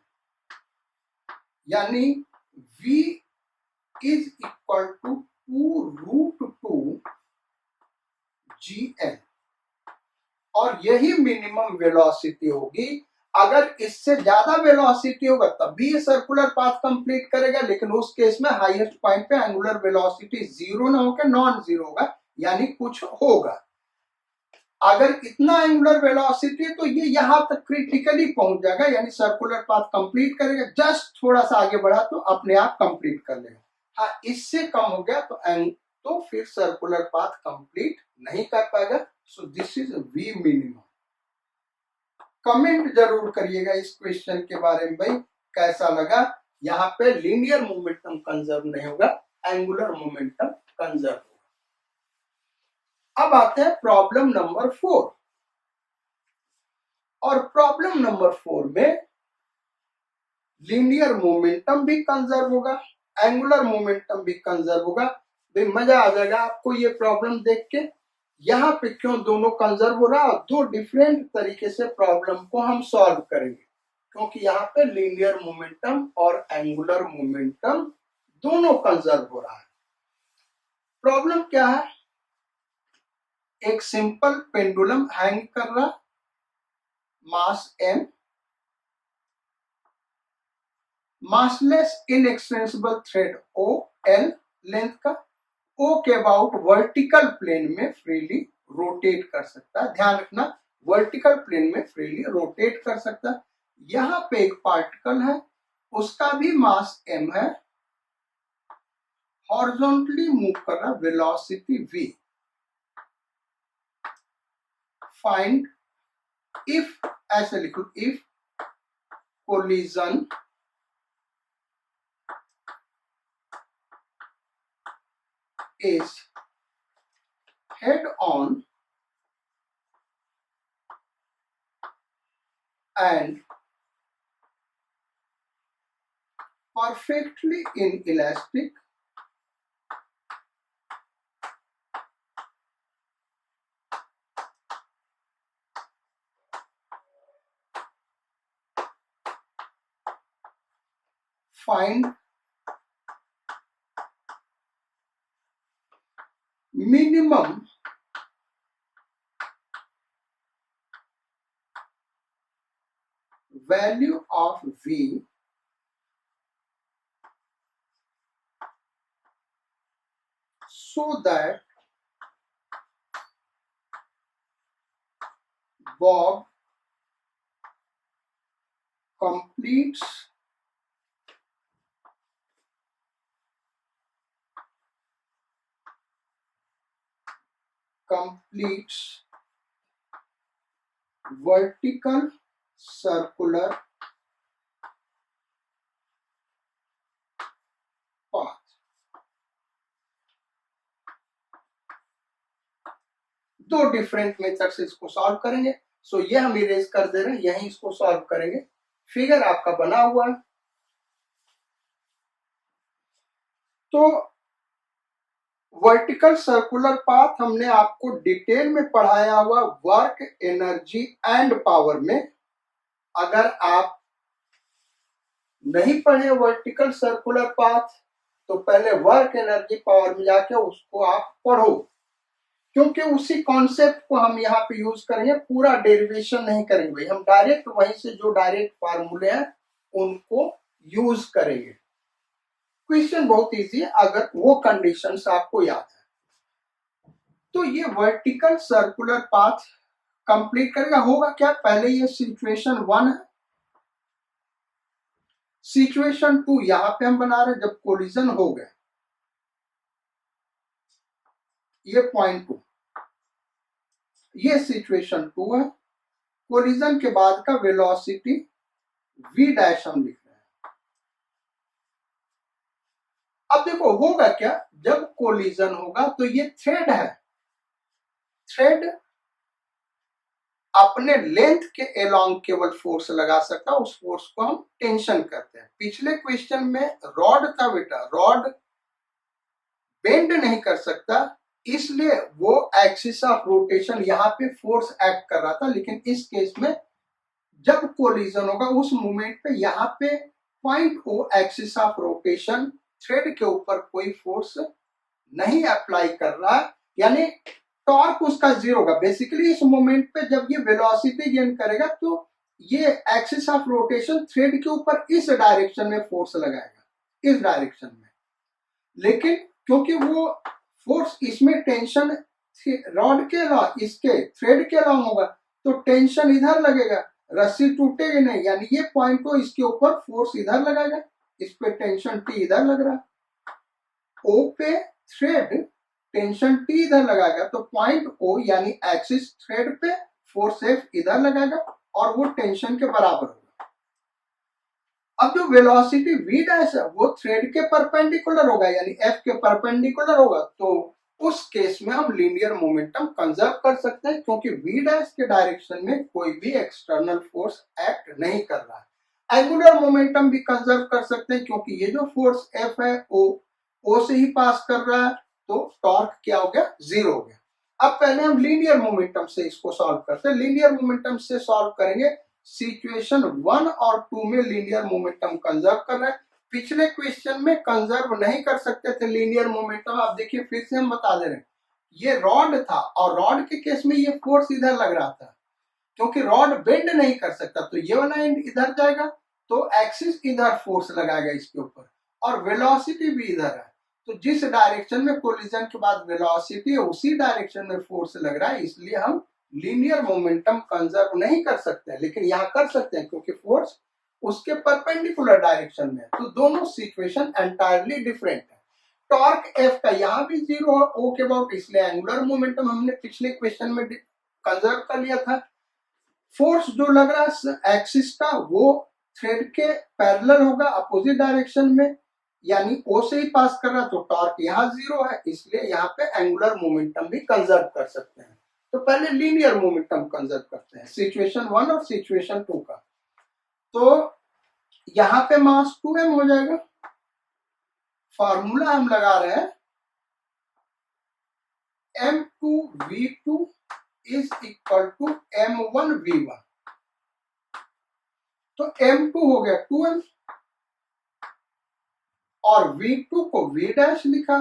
यानी v is equal to 2√2 gl, और यही मिनिमम वेलोसिटी होगी। अगर इससे ज्यादा वेलोसिटी होगा तब भी ये सर्कुलर पाथ कंप्लीट करेगा, लेकिन उस केस में हाईएस्ट पॉइंट पे एंगुलर वेलोसिटी 0 ना होकर नॉन जीरो होगा, यानी कुछ होगा। अगर इतना एंगुलर वेलोसिटी तो ये यहां तक क्रिटिकली पहुंच जाएगा, यानी सर्कुलर पाथ कंप्लीट करेगा, जस्ट थोड़ा सा आगे बढ़ा तो अपने आप कंप्लीट कर लेगा। हाँ, इससे कम हो गया तो फिर सर्कुलर पाथ कंप्लीट नहीं कर पाएगा। So this is V minimum. Comment जरूर करिएगा इस क्वेश्चन के बारे में, भाई कैसा लगा। यहाँ पे लीनियर मोमेंटम कंजर्व नहीं होगा, एंगुलर मोमेंटम कंजर्व होगा। अब आते हैं प्रॉब्लम नंबर 4, और प्रॉब्लम नंबर 4 में लीनियर मोमेंटम भी कंजर्व होगा, एंगुलर मोमेंटम भी कंजर्व होगा। भाई मजा आ जाएगा आपको ये प्रॉब्लम देख के। यहाँ पे क्यों दोनों कंजर्व हो रहा है, और दो डिफरेंट तरीके से प्रॉब्लम को हम सॉल्व करेंगे, क्योंकि यहाँ पे लीनियर मोमेंटम और एंगुलर मोमेंटम दोनों कंजर्व हो रहा है। प्रॉब्लम क्या है, एक सिंपल पेंडुलम हैंग कर रहा, mass m, massless inextensible thread O L length का, ओ के अबाउट वर्टिकल प्लेन में फ्रीली रोटेट कर सकता है। ध्यान रखना, वर्टिकल प्लेन में फ्रीली रोटेट कर सकता है। यहां पे एक पार्टिकल है, उसका भी मास m है, हॉरिजॉन्टली मूव कर रहा, वेलोसिटी v। फाइंड इफ, ऐसे लिखो, if collision is head on and perfectly inelastic, find minimum value of V so that Bob completes vertical circular path। दो डिफरेंट मेथड से इसको सॉल्व करेंगे। सो ये हम इरेज कर दे रहे हैं, यही इसको सॉल्व करेंगे। फिगर आपका बना हुआ है। तो वर्टिकल सर्कुलर पाथ हमने आपको डिटेल में पढ़ाया हुआ वर्क, एनर्जी एंड पावर में। अगर आप नहीं पढ़े वर्टिकल सर्कुलर पाथ तो पहले वर्क, एनर्जी, पावर में जाके उसको आप पढ़ो, क्योंकि उसी कॉन्सेप्ट को हम यहाँ पे यूज करेंगे। पूरा डेरिवेशन नहीं करेंगे, हम डायरेक्ट वहीं से जो डायरेक्ट फार्मूले हैं उनको यूज करेंगे। क्वेश्चन बहुत इजी है अगर वो कंडीशंस आपको याद है। तो ये वर्टिकल सर्कुलर पाथ कंप्लीट करेगा। होगा क्या, पहले ये सिचुएशन 1 है, सिचुएशन 2 यहां पे हम बना रहे हैं जब कोलिजन हो गया, ये पॉइंट 2, ये सिचुएशन 2 है। कोलिजन के बाद का वेलोसिटी v डैश हम लिख रहे हैं। अब देखो होगा क्या, जब कोलिजन होगा तो ये थ्रेड है, थ्रेड अपने लेंथ के अलोंग केवल फोर्स लगा सकता है, उस फोर्स को हम टेंशन कहते हैं। पिछले क्वेश्चन में रॉड था बेटा, रॉड बेंड नहीं कर सकता, इसलिए वो एक्सिस ऑफ रोटेशन यहाँ पे फोर्स एक्ट कर रहा था। लेकिन इस केस में जब कोलिजन होगा उस मोमेंट पे यहाँ पे point O axis of rotation, thread के ऊपर कोई फोर्स नहीं अप्लाई कर रहा, यानी टॉर्क उसका जीरो होगा। बेसिकली इस मोमेंट पे जब ये वेलोसिटी गेन करेगा तो ये एक्सिस ऑफ रोटेशन थ्रेड के ऊपर इस डायरेक्शन में फोर्स लगाएगा, इस डायरेक्शन में। लेकिन क्योंकि वो फोर्स इसमें टेंशन रॉड के अलावा इसके थ्रेड के अलावा होगा तो टेंशन इधर लगेगा, रस्सी टूटेगी नहीं, यानी ये पॉइंट को इसके ऊपर फोर्स इधर लगाएगा, इस पे टेंशन टी इधर लग रहा है। ओ पे थ्रेड टेंशन टी इधर लगाएगा तो पॉइंट ओ यानी एक्सिस थ्रेड पे फोर्स एफ इधर लगाएगा और वो टेंशन के बराबर होगा। अब जो वेलोसिटी v डैश है वो थ्रेड के परपेंडिकुलर होगा, यानी f के परपेंडिकुलर होगा। तो उस केस में हम लीनियर मोमेंटम कंजर्व कर सकते हैं, क्योंकि v डैश के डायरेक्शन में कोई भी एक्सटर्नल फोर्स एक्ट नहीं कर रहा है। एंगुलर मोमेंटम भी कंजर्व कर सकते हैं, क्योंकि ये जो फोर्स f है o से ही पास कर रहा है, तो टॉर्क क्या हो गया, जीरो हो गया। अब पहले हम लीनियर मोमेंटम से इसको सॉल्व करते हैं। लीनियर मोमेंटम से सॉल्व करेंगे, सिचुएशन 1 और 2 में लीनियर मोमेंटम कंजर्व कर रहे हैं। पिछले क्वेश्चन में कंजर्व नहीं कर सकते थे लीनियर मोमेंटम। आप देखिए फिर से हम बता दे रहे हैं, ये रॉड था और रॉड के केस में ये फोर्स इधर लग रहा था, क्योंकि रॉड बेंड नहीं कर सकता तो ये वाला एंड इधर जाएगा तो एक्सिस इधर फोर्स लगाएगा इसके ऊपर और वेलोसिटी भी इधर है, तो जिस डायरेक्शन में कोलिजन के बाद वेलोसिटी है उसी डायरेक्शन में फोर्स लग रहा है, इसलिए हम लीनियर मोमेंटम कंजर्व नहीं कर सकते हैं, लेकिन यहाँ कर सकते हैं क्योंकि फोर्स उसके परपेंडिकुलर डायरेक्शन में है। तो दोनों सिचुएशन एंटायरली डिफरेंट है। टॉर्क एफ का यहाँ भी जीरो है ओ के अबाउट, इसलिए एंगुलर मोमेंटम हमने पिछले क्वेश्चन में कंजर्व कर लिया था। फोर्स जो लग रहा है एक्सिस का वो थ्रेड के पैरेलल होगा अपोजिट डायरेक्शन में, यानी ओ से ही पास कर रहा, तो टॉर्क यहाँ जीरो है, इसलिए यहाँ पे एंगुलर मोमेंटम भी कंजर्व कर सकते हैं। तो पहले लीनियर मोमेंटम कंजर्व करते हैं सिचुएशन 1 और सिचुएशन 2 का। तो यहाँ पे मास 2m हो जाएगा, फार्मूला हम लगा रहे हैं m2v2 is equal to m1v1, तो m2 हो गया 2m और v2 को v डैश लिखा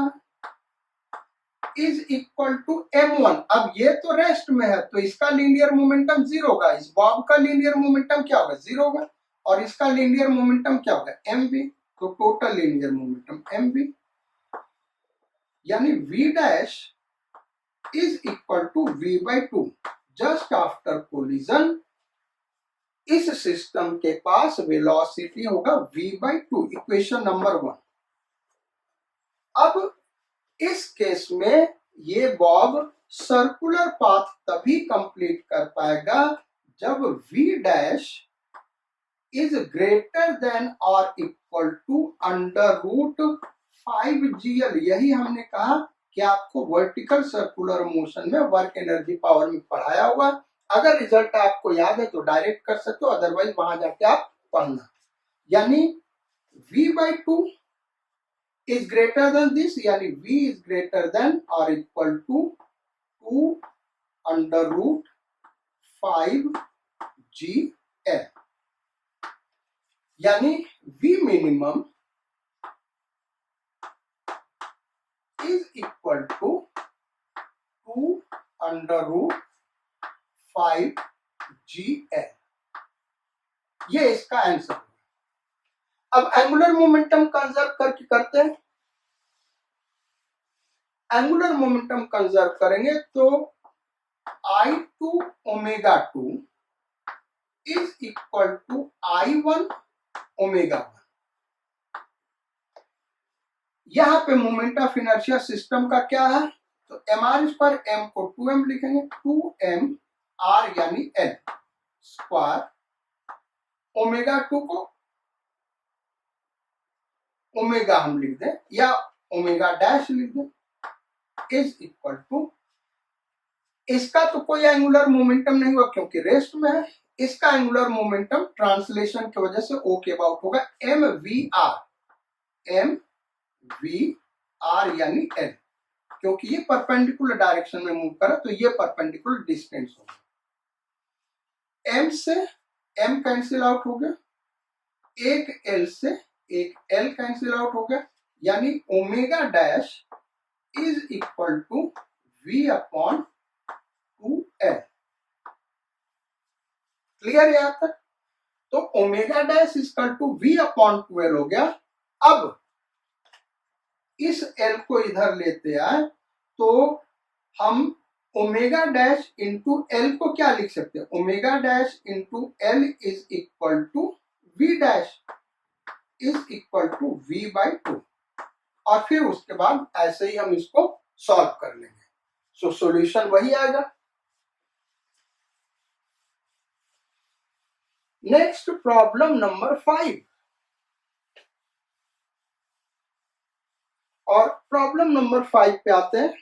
इज इक्वल टू m1। अब ये तो रेस्ट में है तो इसका लीनियर मोमेंटम जीरो होगा, इस बॉब का लीनियर मोमेंटम क्या होगा, जीरो होगा, और इसका लीनियर मोमेंटम क्या होगा, mv, तो टोटल लीनियर मोमेंटम mv, यानी v dash is equal to v/2। Just after collision इस सिस्टम के पास वेलोसिटी होगा v/2, इक्वेशन नंबर 1। अब इस केस में ये बॉब सर्कुलर पाथ तभी कंप्लीट कर पाएगा जब v dash is greater than और इक्वल टू √5gl। यही हमने कहा कि आपको वर्टिकल सर्कुलर मोशन में वर्क एनर्जी पावर में पढ़ाया होगा। अगर रिजल्ट आपको याद है तो डायरेक्ट कर सकते हो, अदरवाइज वहां जाके आप पढ़ना। यानी v/2 is greater than this, यानी v is greater than or equal to 2√5gl, यानी v minimum is equal to 2√5gl। ये इसका आंसर है। अब एंगुलर मोमेंटम कंजर्व करके करते हैं। एंगुलर मोमेंटम कंजर्व करेंगे तो I2 omega 2 is equal to I1 omega 1। यहां पे मोमेंट ऑफ इनर्शिया सिस्टम का क्या है, तो mr स्क्वायर, m को 2m लिखेंगे, 2m r यानी l स्क्वायर, ओमेगा 2 को ओमेगा हम लिख दें या ओमेगा डैश लिख दें, इज इक्वल टू, इसका तो कोई एंगुलर मोमेंटम नहीं हुआ क्योंकि रेस्ट में है, इसका एंगुलर मोमेंटम ट्रांसलेशन की वजह से ओ के अबाउट होगा mvr यानी l, क्योंकि ये परपेंडिकुलर डायरेक्शन में मूव कर रहा है तो ये परपेंडिकुलर डिस्टेंस होगा। m से m कैंसिल आउट हो गया, एक l से एक l कैंसिल आउट हो गया, यानी omega dash is equal to v/2l। Clear है यहां तक? तो omega dash is equal to v/2l हो गया। अब इस l को इधर लेते आए तो हम ओमेगा डैश इंटू l को क्या लिख सकते हैं, omega dash into l is equal to v dash is equal to v/2, और फिर उसके बाद ऐसे ही हम इसको सॉल्व कर लेंगे। सो सॉल्यूशन वही आएगा। नेक्स्ट प्रॉब्लम नंबर 5, और प्रॉब्लम नंबर 5 पे आते हैं।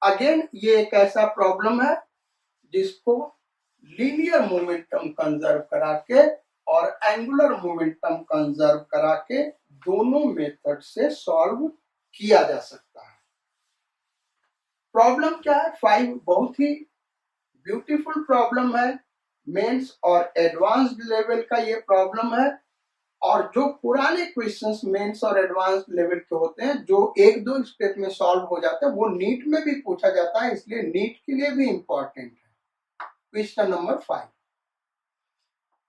अगेन ये एक ऐसा प्रॉब्लम है जिसको लीनियर मोमेंटम कंजर्व करा के और एंगुलर मोमेंटम कंजर्व करा के दोनों मेथड से सॉल्व किया जा सकता है। प्रॉब्लम क्या है, 5 बहुत ही ब्यूटीफुल प्रॉब्लम है, मेंस और एडवांस्ड लेवल का ये प्रॉब्लम है, और जो पुराने क्वेश्चंस मेंस और एडवांस्ड लेवल के होते हैं जो 1-2 स्टेप में सॉल्व हो जाते हैं वो नीट में भी पूछा जाता है, इसलिए नीट के लिए भी इंपॉर्टेंट है। क्वेश्चन नंबर 5,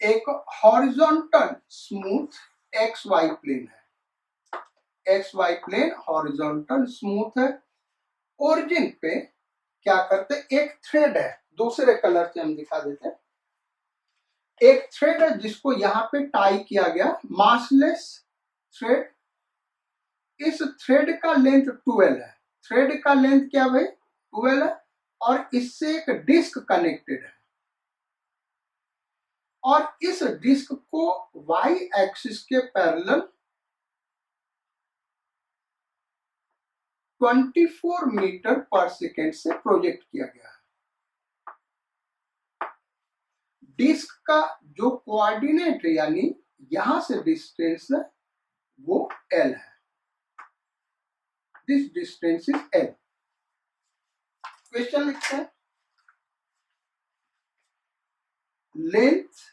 एक horizontal smooth x y plane है, x y plane horizontal smooth है। ओरिजिन पे क्या करते, एक थ्रेड है, दूसरे कलर से हम दिखा देते हैं, एक थ्रेड है जिसको यहाँ पे टाई किया गया, मासलेस थ्रेड। इस थ्रेड का लेंथ 12 है, थ्रेड का लेंथ क्या भाई 12 है, और इससे एक डिस्क कनेक्टेड है, और इस डिस्क को वाई एक्सिस के पैरेलल 24 मीटर पर सेकेंड से प्रोजेक्ट किया गया है। डिस्क का जो कोऑर्डिनेट यानी यहां से डिस्टेंस है वो L है, this distance is L। Question लिखते हैं, length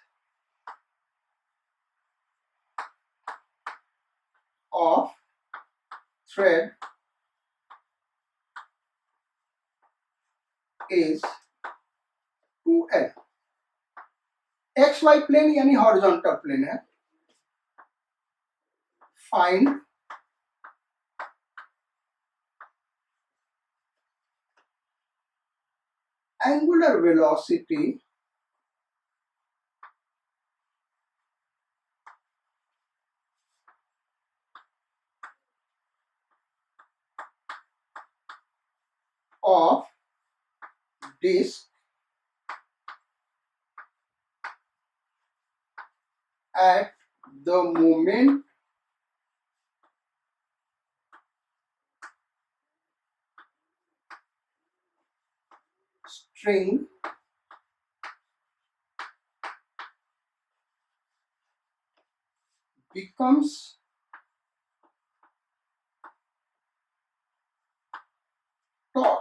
of thread is 2L। X y plane यानी हॉरिजॉन्टल प्लेन है। Find angular velocity of disk at the moment string becomes taut,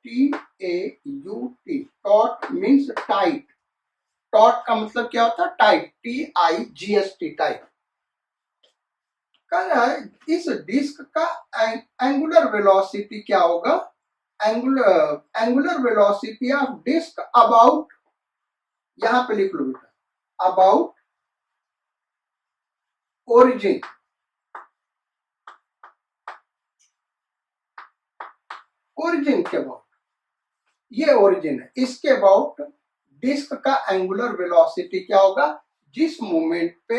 T-A-U-T, taut means tight, taut का मतलब क्या होता है tight, T-I-G-S-T, tight. कह रहा है इस डिस्क का एंगुलर वेलोसिटी क्या होगा, angular velocity of disc about, यहां पे लिख लो बेटा, अबाउट ओरिजिन, ओरिजिन के अबाउट, ये ओरिजिन है, इसके अबाउट डिस्क का एंगुलर वेलोसिटी क्या होगा जिस मोमेंट पे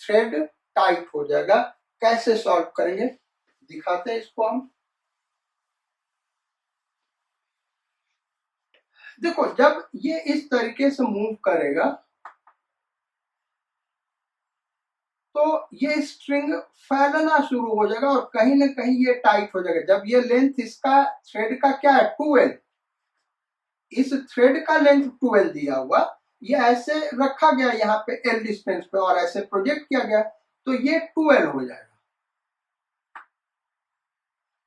थ्रेड टाइट हो जाएगा। कैसे सॉल्व करेंगे दिखाते हैं इसको हम। देखो जब ये इस तरीके से मूव करेगा तो ये स्ट्रिंग फैलना शुरू हो जाएगा और कहीं ना कहीं ये टाइट हो जाएगा। जब ये लेंथ इसका थ्रेड का क्या है 12, इस थ्रेड का लेंथ 12 दिया हुआ, ये ऐसे रखा गया यहाँ पे L डिस्टेंस पे और ऐसे प्रोजेक्ट किया गया तो ये 12 हो जाएगा।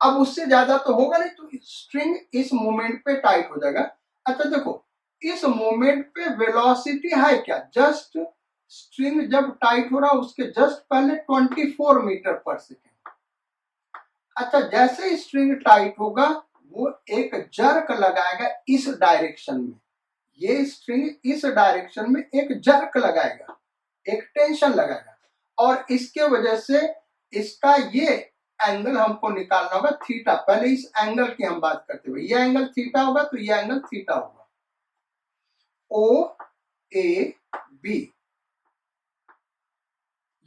अब उससे ज्यादा तो होगा नहीं, तो स्ट्रिंग इस मोमेंट पे टाइट हो जाएगा। अच्छा देखो इस मोमेंट पे वेलोसिटी है क्या, जस्ट स्ट्रिंग जब टाइट हो रहा है उसके जस्ट पहले 24 मीटर पर सेकेंड। अच्छा जैसे स्ट्रिंग टाइट होगा वो एक जर्क लगाएगा इस डायरेक्शन में, ये स्ट्रिंग इस डायरेक्शन में एक जर्क लगाएगा, एक टेंशन लगाएगा, और इसके वजह से इसका ये एंगल हमको निकालना होगा थीटा। पहले इस एंगल की हम बात करते हुए, ये एंगल थीटा होगा तो ये एंगल थीटा होगा, ओ ए बी।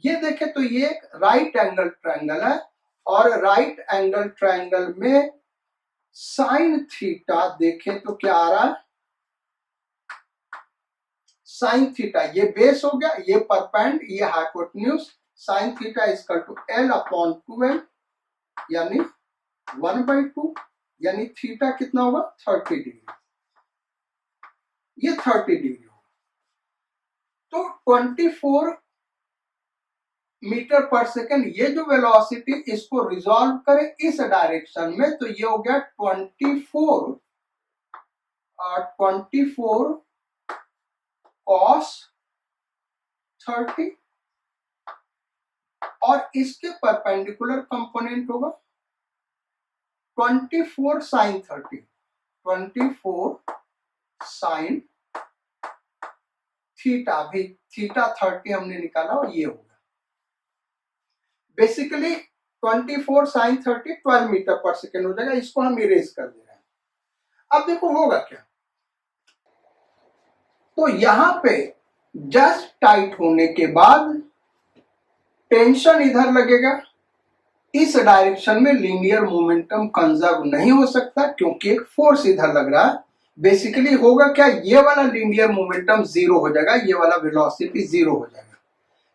ये देखे तो ये एक राइट एंगल ट्रायंगल है, और राइट एंगल ट्रायंगल में साइन थीटा देखें तो क्या आ रहा है, साइन थीटा, ये बेस हो गया, ये परपेंड, ये hypotenuse, sine theta is equal to L upon 2L यानी 1/2, यानी थीटा कितना होगा 30 डिग्री, ये 30 डिग्री होगा। तो 24 मीटर पर सेकेंड ये जो वेलोसिटी, इसको रिजॉल्व करें इस डायरेक्शन में तो ये हो गया 24 cos 30, और इसके परपेंडिकुलर कंपोनेंट होगा 24 sin 30, 24 sin थीटा भी, थीटा 30 हमने निकाला और ये होगा बेसिकली 24 sin 30 12 मीटर पर सेकेंड हो जाएगा। इसको हम इरेज कर दे रहे हैं। अब देखो होगा क्या, तो यहां पे जस्ट टाइट होने के बाद टेंशन इधर लगेगा, इस डायरेक्शन में लीनियर मोमेंटम कंजर्व नहीं हो सकता क्योंकि एक फोर्स इधर लग रहा है। बेसिकली होगा क्या, ये वाला लीनियर मोमेंटम जीरो हो जाएगा, ये वाला वेलोसिटी जीरो हो जाएगा।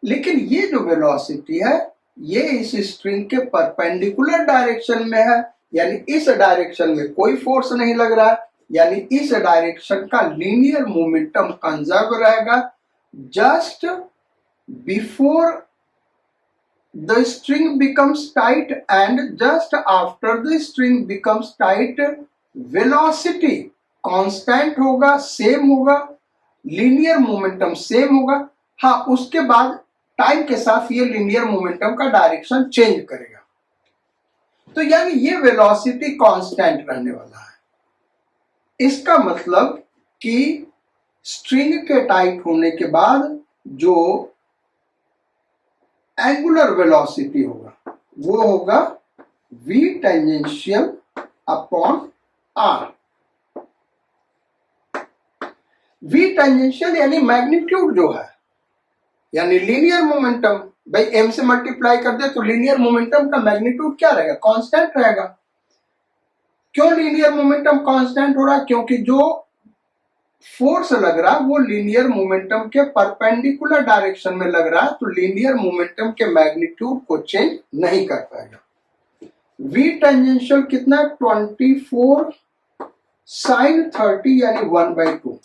लेकिन ये जो वेलोसिटी है ये इस स्ट्रिंग के परपेंडिकुलर डायरेक्शन में है, यानी इस डायरेक्शन में कोई फोर्स नहीं लग रहा है, यानी इस डायरेक्शन का लीनियर मोमेंटम कंजर्व रहेगा। Just before the string becomes tight and just after the string becomes tight velocity constant होगा, सेम होगा, लीनियर मोमेंटम सेम होगा। हाँ, उसके बाद टाइम के साथ ये लीनियर मोमेंटम का डायरेक्शन चेंज करेगा। तो यानी ये वेलोसिटी कांस्टेंट रहने वाला है। इसका मतलब कि स्ट्रिंग के टाइट होने के बाद जो एंगुलर वेलोसिटी होगा वो होगा v tangential upon r। v tangential यानी मैग्नीट्यूड जो है, यानी लीनियर मोमेंटम, भाई m से मल्टीप्लाई कर दे तो लीनियर मोमेंटम का मैग्नीट्यूड क्या रहेगा, कांस्टेंट रहेगा। क्यों लीनियर मोमेंटम कांस्टेंट हो रहा है, क्योंकि जो फोर्स लग रहा है वो लीनियर मोमेंटम के परपेंडिकुलर डायरेक्शन में लग रहा है, तो लीनियर मोमेंटम के मैग्नीट्यूड को चेंज नहीं कर पाएगा। v टेंजेंशियल कितना है, 24 sin 30 यानी 1/2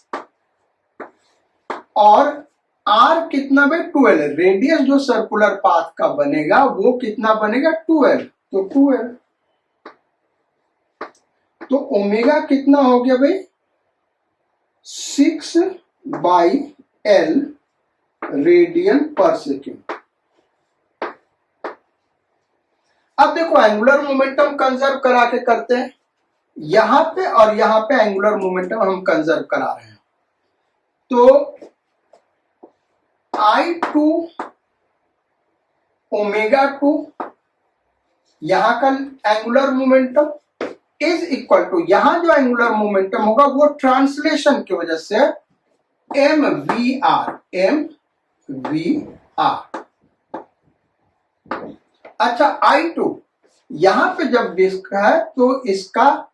और r कितना भाई 12, रेडियस जो सर्कुलर पाथ का बनेगा वो कितना बनेगा 12, तो 12, तो ओमेगा कितना हो गया भाई 6/L रेडियन पर सेकेंड। अब देखो एंगुलर मोमेंटम कंजर्व करा के करते हैं, यहां पे और यहां पे एंगुलर मोमेंटम हम कंजर्व करा रहे हैं। तो I2 ओमेगा 2 यहां का angular momentum is equal to, यहां जो एंगुलर मोमेंटम होगा वो ट्रांसलेशन की वजह से mvr। अच्छा I2 यहां पे जब डिस्क है तो इसका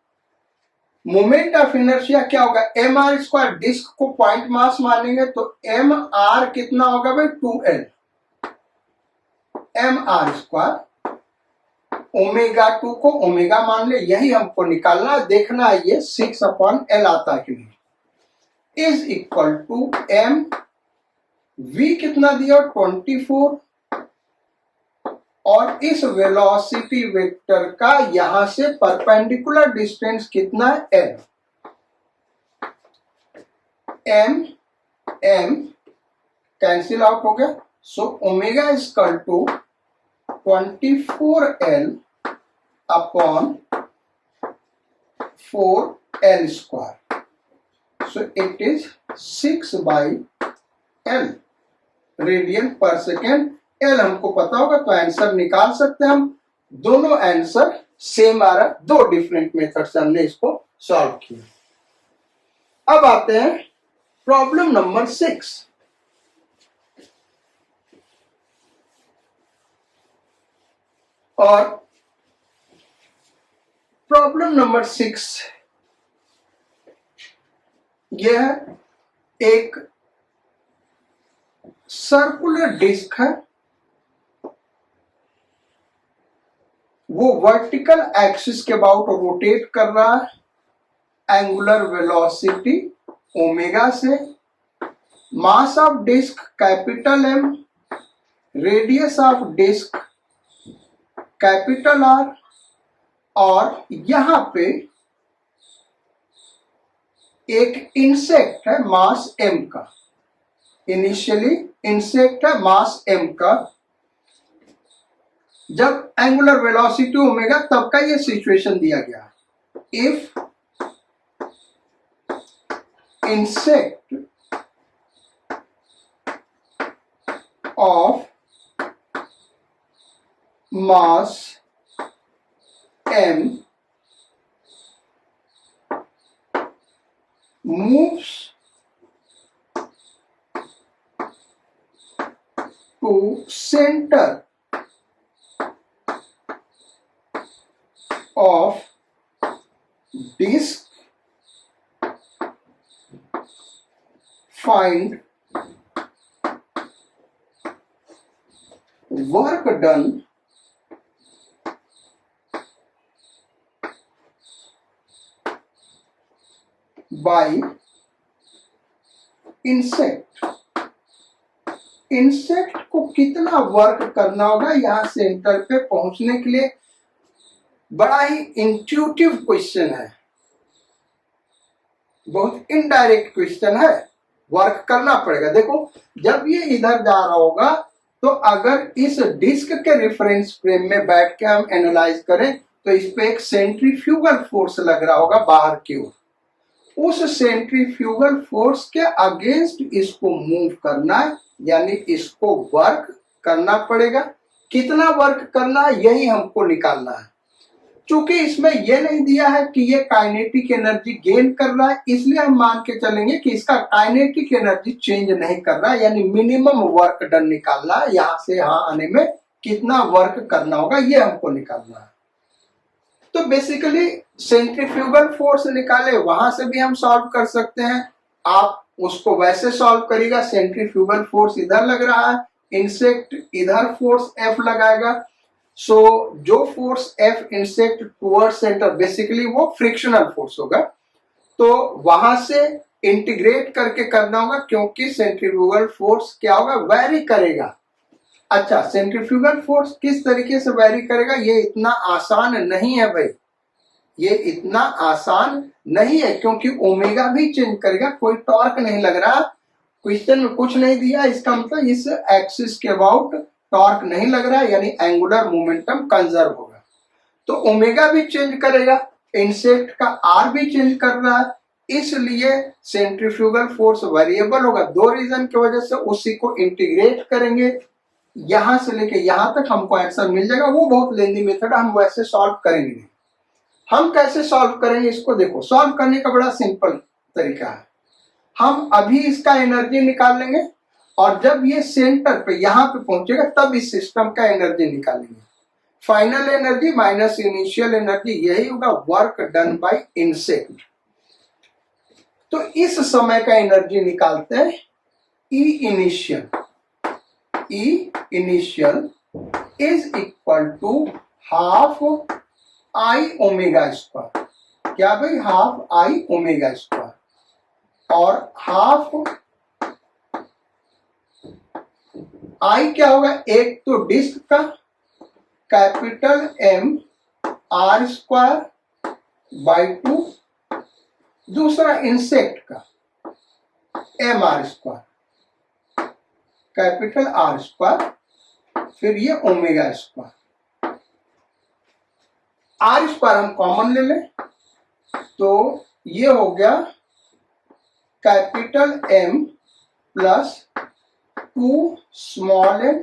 मोमेंट ऑफ इनर्शिया क्या होगा, mr²। डिस्क को पॉइंट मास मानेंगे तो mr कितना होगा भाई 2l, mr²। ओमेगा 2 को ओमेगा मान ले, यही हमको निकालना, देखना है ये 6/L आता है कि नहीं, is equal to m v कितना दिया 24 और इस वेलोसिटी वेक्टर का यहां से परपेंडिकुलर डिस्टेंस कितना है l, m कैंसिल आउट हो गया। So omega is equal to 24L upon 4L²। So it is 6/L radian per second. L हमको पता होगा तो आंसर निकाल सकते हैं हम। दोनों आंसर सेम आ रहा है, दो डिफरेंट मेथड से हमने इसको सॉल्व किया। अब आते हैं प्रॉब्लम नंबर 6। और प्रॉब्लम नंबर 6 यह एक सर्कुलर डिस्क है, वो वर्टिकल एक्सिस के अबाउट रोटेट कर रहा है, एंगुलर वेलोसिटी ओमेगा से, mass of disc capital M, radius of disc capital R, और यहां पे एक इंसेक्ट है मास M का, इनिशियली इंसेक्ट है मास M का। जब एंगुलर वेलोसिटी ओमेगा तब का ये सिचुएशन दिया गया, if insect of mass m moves to center of disk, find work done by insect. Insect को कितना वर्क करना होगा यहां सेंटर पे पहुंचने के लिए? बड़ा ही इंट्यूटिव क्वेश्चन है, बहुत इनडायरेक्ट क्वेश्चन है। वर्क करना पड़ेगा। देखो, जब ये इधर जा रहा होगा तो अगर इस डिस्क के रेफरेंस फ्रेम में बैठ के हम एनालाइज करें तो इस पे एक सेंट्रीफ्यूगल फोर्स लग रहा होगा बाहर की ओर। उस सेंट्रीफ्यूगल फोर्स के अगेंस्ट इसको मूव करना है, यानी इसको वर्क करना पड़ेगा। कितना वर्क करना है यही हमको निकालना है। चूंकि इसमें यह नहीं दिया है कि ये काइनेटिक एनर्जी गेन कर रहा है, इसलिए हम मान के चलेंगे कि इसका काइनेटिक एनर्जी चेंज नहीं कर रहा है, यानी मिनिमम वर्क डन निकालना है। यहां से यहां आने में कितना वर्क करना होगा ये हमको निकालना है। तो बेसिकली सेंट्रीफ्यूगल फोर्स निकाले, वहां से भी हम सॉल्व कर सकते हैं। आप उसको वैसे सॉल्व करिएगा, सेंट्रीफ्यूगल फोर्स इधर लग रहा है, इंसेक्ट इधर फोर्स F लगाएगा। सो जो force F insect toward centre, basically वो फ्रिक्शनल फोर्स होगा। तो वहां से इंटीग्रेट करके करना होगा, क्योंकि सेंट्रीफ्यूगल फोर्स क्या होगा, वेरी करेगा। अच्छा, सेंट्रीफ्यूगल फोर्स किस तरीके से वेरी करेगा? ये इतना आसान नहीं है भाई, ये इतना आसान नहीं है, क्योंकि ओमेगा भी चेंज करेगा। कोई टॉर्क नहीं लग रहा, क्वेश्चन में कुछ नहीं दिया, इसका मतलब इस एक्सिस के अबाउट टॉर्क नहीं लग रहा है, यानी एंगुलर मोमेंटम कंजर्व होगा। तो ओमेगा भी चेंज करेगा, इंसेक्ट का आर भी चेंज कर रहा है, इसलिए सेंट्रीफ्यूगल फोर्स वेरिएबल होगा। दो रीजन की वजह से उसी को इंटीग्रेट करेंगे, यहां से लेके यहां तक हमको आंसर मिल जाएगा। वो बहुत लेंदी मेथड, हम वैसे सॉल्व करेंगे नहीं। हम कैसे सॉल्व करेंगे इसको? देखो, सॉल्व करने का बड़ा सिंपल तरीका है। हम अभी इसका एनर्जी निकाल लेंगे और जब ये सेंटर पे यहां पे पहुंचेगा तब इस सिस्टम का एनर्जी निकालेंगे। Final energy minus initial energy, यही होगा वर्क डन बाय इंसेक्ट। तो इस समय का एनर्जी निकालते हैं E initial. E initial is equal to half I omega square. क्या भाई? Half I omega square. और हाफ आई क्या होगा? एक तो डिस्क का capital M R square by 2, दूसरा इंसेक्ट का M R square capital R square, फिर ये ओमेगा स्क्वायर। आर स्क्वायर हम कॉमन ले लें तो ये हो गया capital M plus 2 small M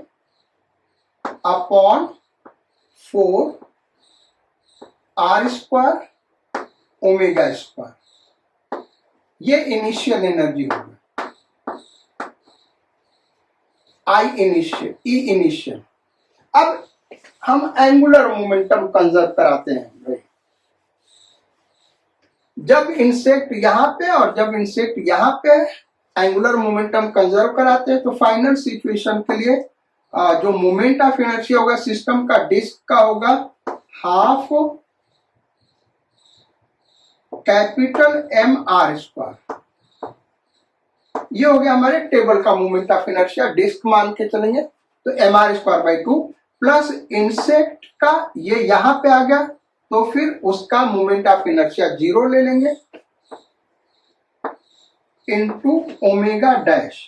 upon 4 R square omega square. ये इनिशियल एनर्जी होगी, आई इनिशियल, ई इनिशियल। अब हम एंगुलर मोमेंटम कंजर्व कराते हैं भाई। जब इंसेक्ट यहां पे और जब इंसेक्ट यहां पे एंगुलर मोमेंटम कंजर्व कराते हैं, तो फाइनल सिचुएशन के लिए जो मोमेंट ऑफ इनर्शिया होगा सिस्टम का, डिस्क का होगा half capital M R square. ये हो गया हमारे टेबल का मोमेंट ऑफ इनर्शिया। डिस्क मान के चलेंगे तो M R square by 2 plus insect का ये यहां पे आ गया, तो फिर उसका मोमेंट ऑफ इनर्शिया 0 ले लेंगे into omega dash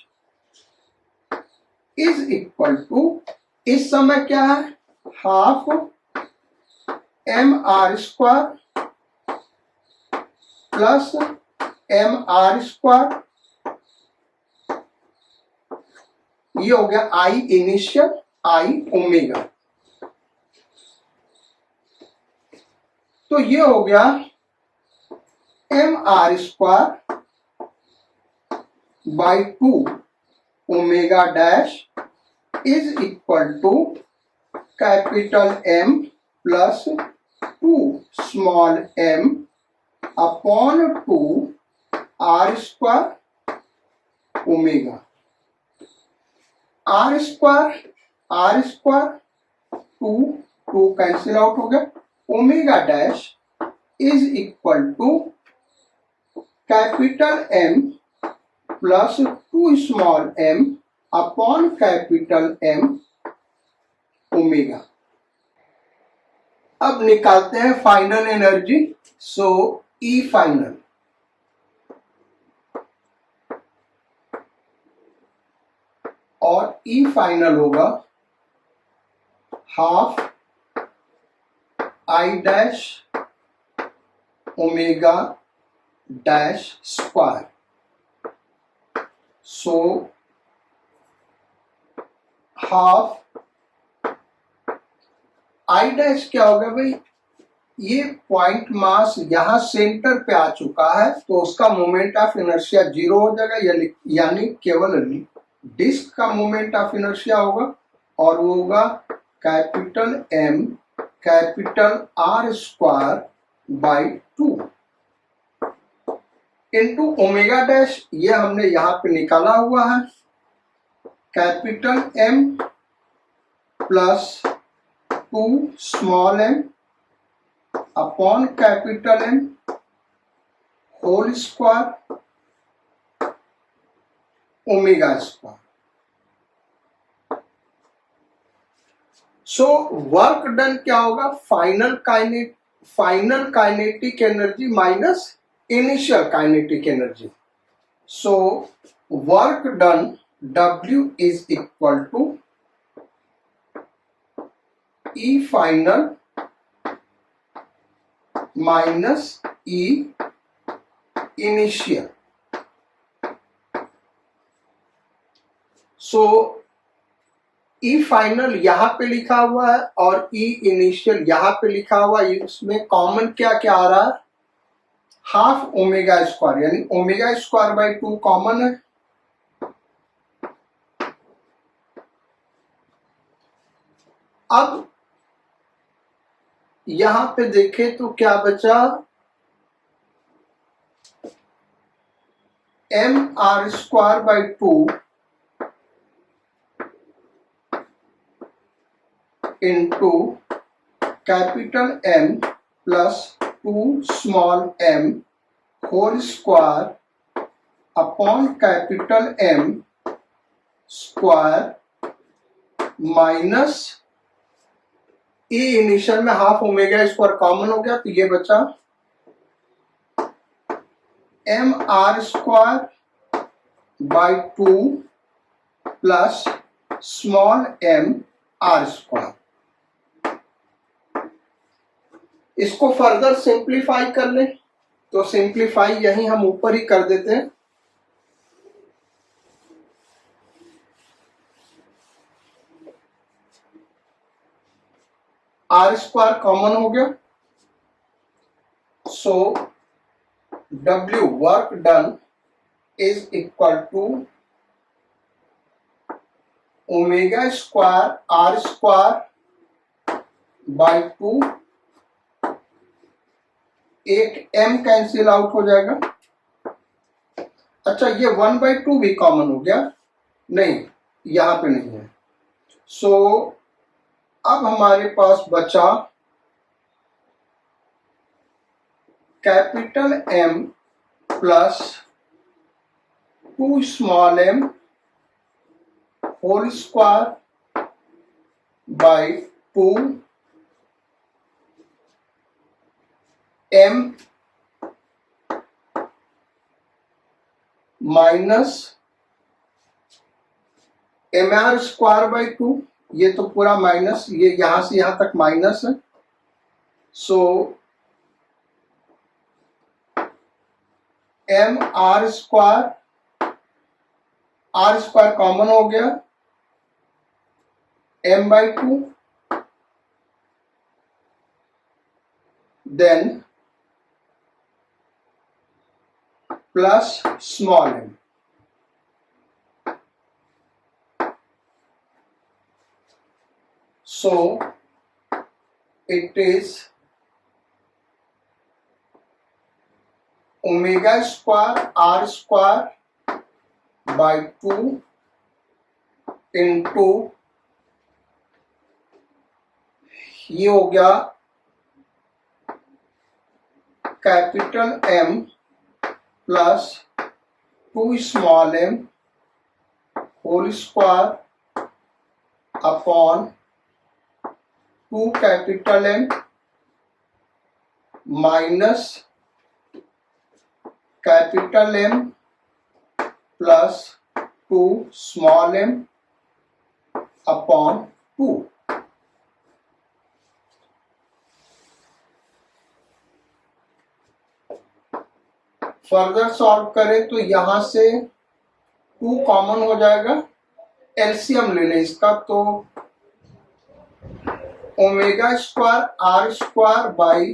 is equal to, इस समय क्या है, half M R square plus M R square ये हो गया आई इनिशियल, आई ओमेगा। तो ये हो गया M R square by 2 omega dash is equal to capital M plus 2 small M upon 2 R square omega. R square 2 cancel out हो गया, omega dash is equal to capital M plus 2 small M upon capital M omega. अब निकालते हैं final energy. So E final, और E final होगा half I dash omega dash square. So half I dash क्या होगा भाई, ये point mass यहां सेंटर पे आ चुका है तो उसका मोमेंट ऑफ इनर्शिया 0 हो जाएगा, यानी केवल डिस्क का मोमेंट ऑफ इनर्शिया होगा, और वो होगा capital M capital R square by 2 into omega dash, ये हमने यहां पे निकाला हुआ है, capital M plus 2 small M upon capital M whole square omega square. So work done क्या होगा, final kinetic energy minus initial kinetic energy. So work done W is equal to E final minus E initial. So E final यहां पे लिखा हुआ है और ई initial यहां पे लिखा हुआ है, इसमें कॉमन क्या क्या आ रहा है, हाफ ओमेगा स्क्वायर, यानी ओमेगा स्क्वायर बाई 2 कॉमन है। अब यहां पे देखें तो क्या बचा, M R square by 2 into capital M plus 2 small M whole square upon capital M square minus E initial में हाफ ओमेगा स्क्वायर कॉमन हो गया, तो ये बचा M R square by 2 plus small M R square. इसको further simplify कर ले, तो सिंप्लीफाई यही हम ऊपर ही कर देते हैं। आर स्क्वायर कॉमन हो गया, so W work done is equal to omega square R square by 2, एक m कैंसिल आउट हो जाएगा। अच्छा, ये 1/2 भी कॉमन हो गया, नहीं यहां पे नहीं है। सो अब हमारे पास बचा capital M plus 2 small m whole square by 2 m minus M R square by 2, ये तो पूरा माइनस, ये यहां से यहां तक माइनस है। सो एम आर स्क्वायर कॉमन हो गया, m/2, then plus small m. So it is omega square r square by 2 into ये हो गया capital M plus 2 small m whole square upon 2 capital M minus capital M plus 2 small m upon 2. Further solve करें तो यहां से 2 common हो जाएगा, LCM ले लें इसका, तो omega square R square by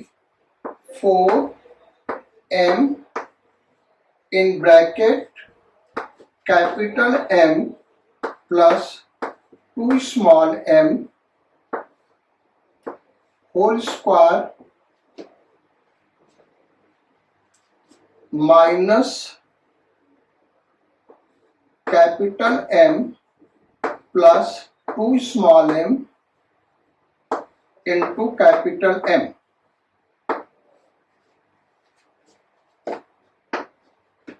4m in bracket capital M plus 2 small m whole square minus capital M plus 2 small m into capital M.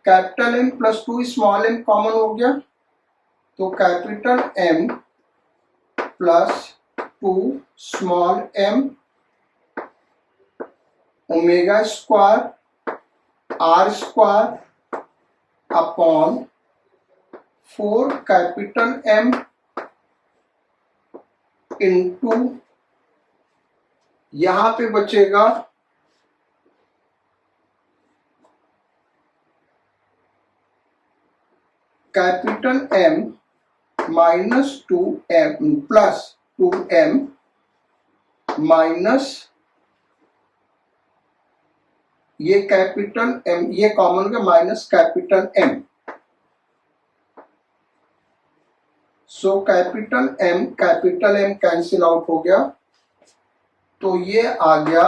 Capital M plus 2 small m common हो गया, तो capital M plus 2 small m omega square R square upon 4 capital M into यहां पे बचेगा capital M minus 2m plus 2m minus ये capital M, ये common का minus capital M. So capital M cancel out हो गया, तो ये आ गया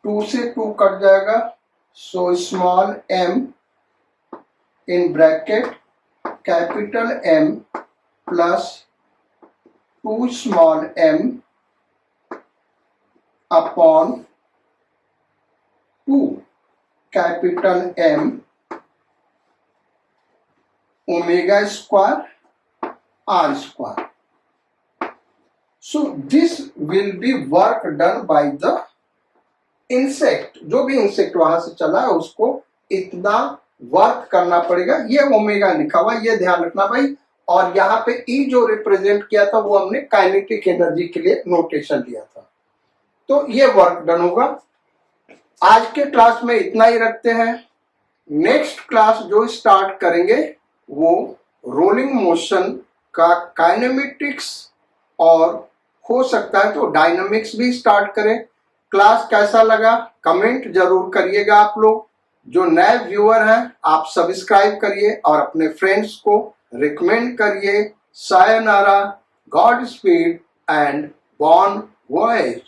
2 से 2 कट जाएगा, so small m in bracket capital M plus 2 small m upon 2 capital M omega square R square. So this will be work done by the insect. जो भी insect वहां से चला है उसको इतना वर्क करना पड़ेगा. ये ओमेगा लिखा हुआ, ये ध्यान रखना भाई. और यहाँ पे ई जो रिप्रेजेंट किया था वो हमने काइनेटिक एनर्जी के लिए नोटेशन दिया था. तो ये वर्क डन होगा. आज के क्लास में इतना ही रखते हैं. नेक्स्ट क्लास जो स्टार्ट करेंगे वो रोलिंग मोशन का काइनेमेटिक्स और हो सकता है तो डायनामिक्स भी स्टार्ट करें. क्लास कैसा लगा कमेंट जरूर करिएगा. आप लोग जो नए व्यूअर हैं आप सब्सक्राइब करिए और अपने फ्रेंड्स को रिकमेंड करिए. Sayonara, God speed and Bon वॉयेज.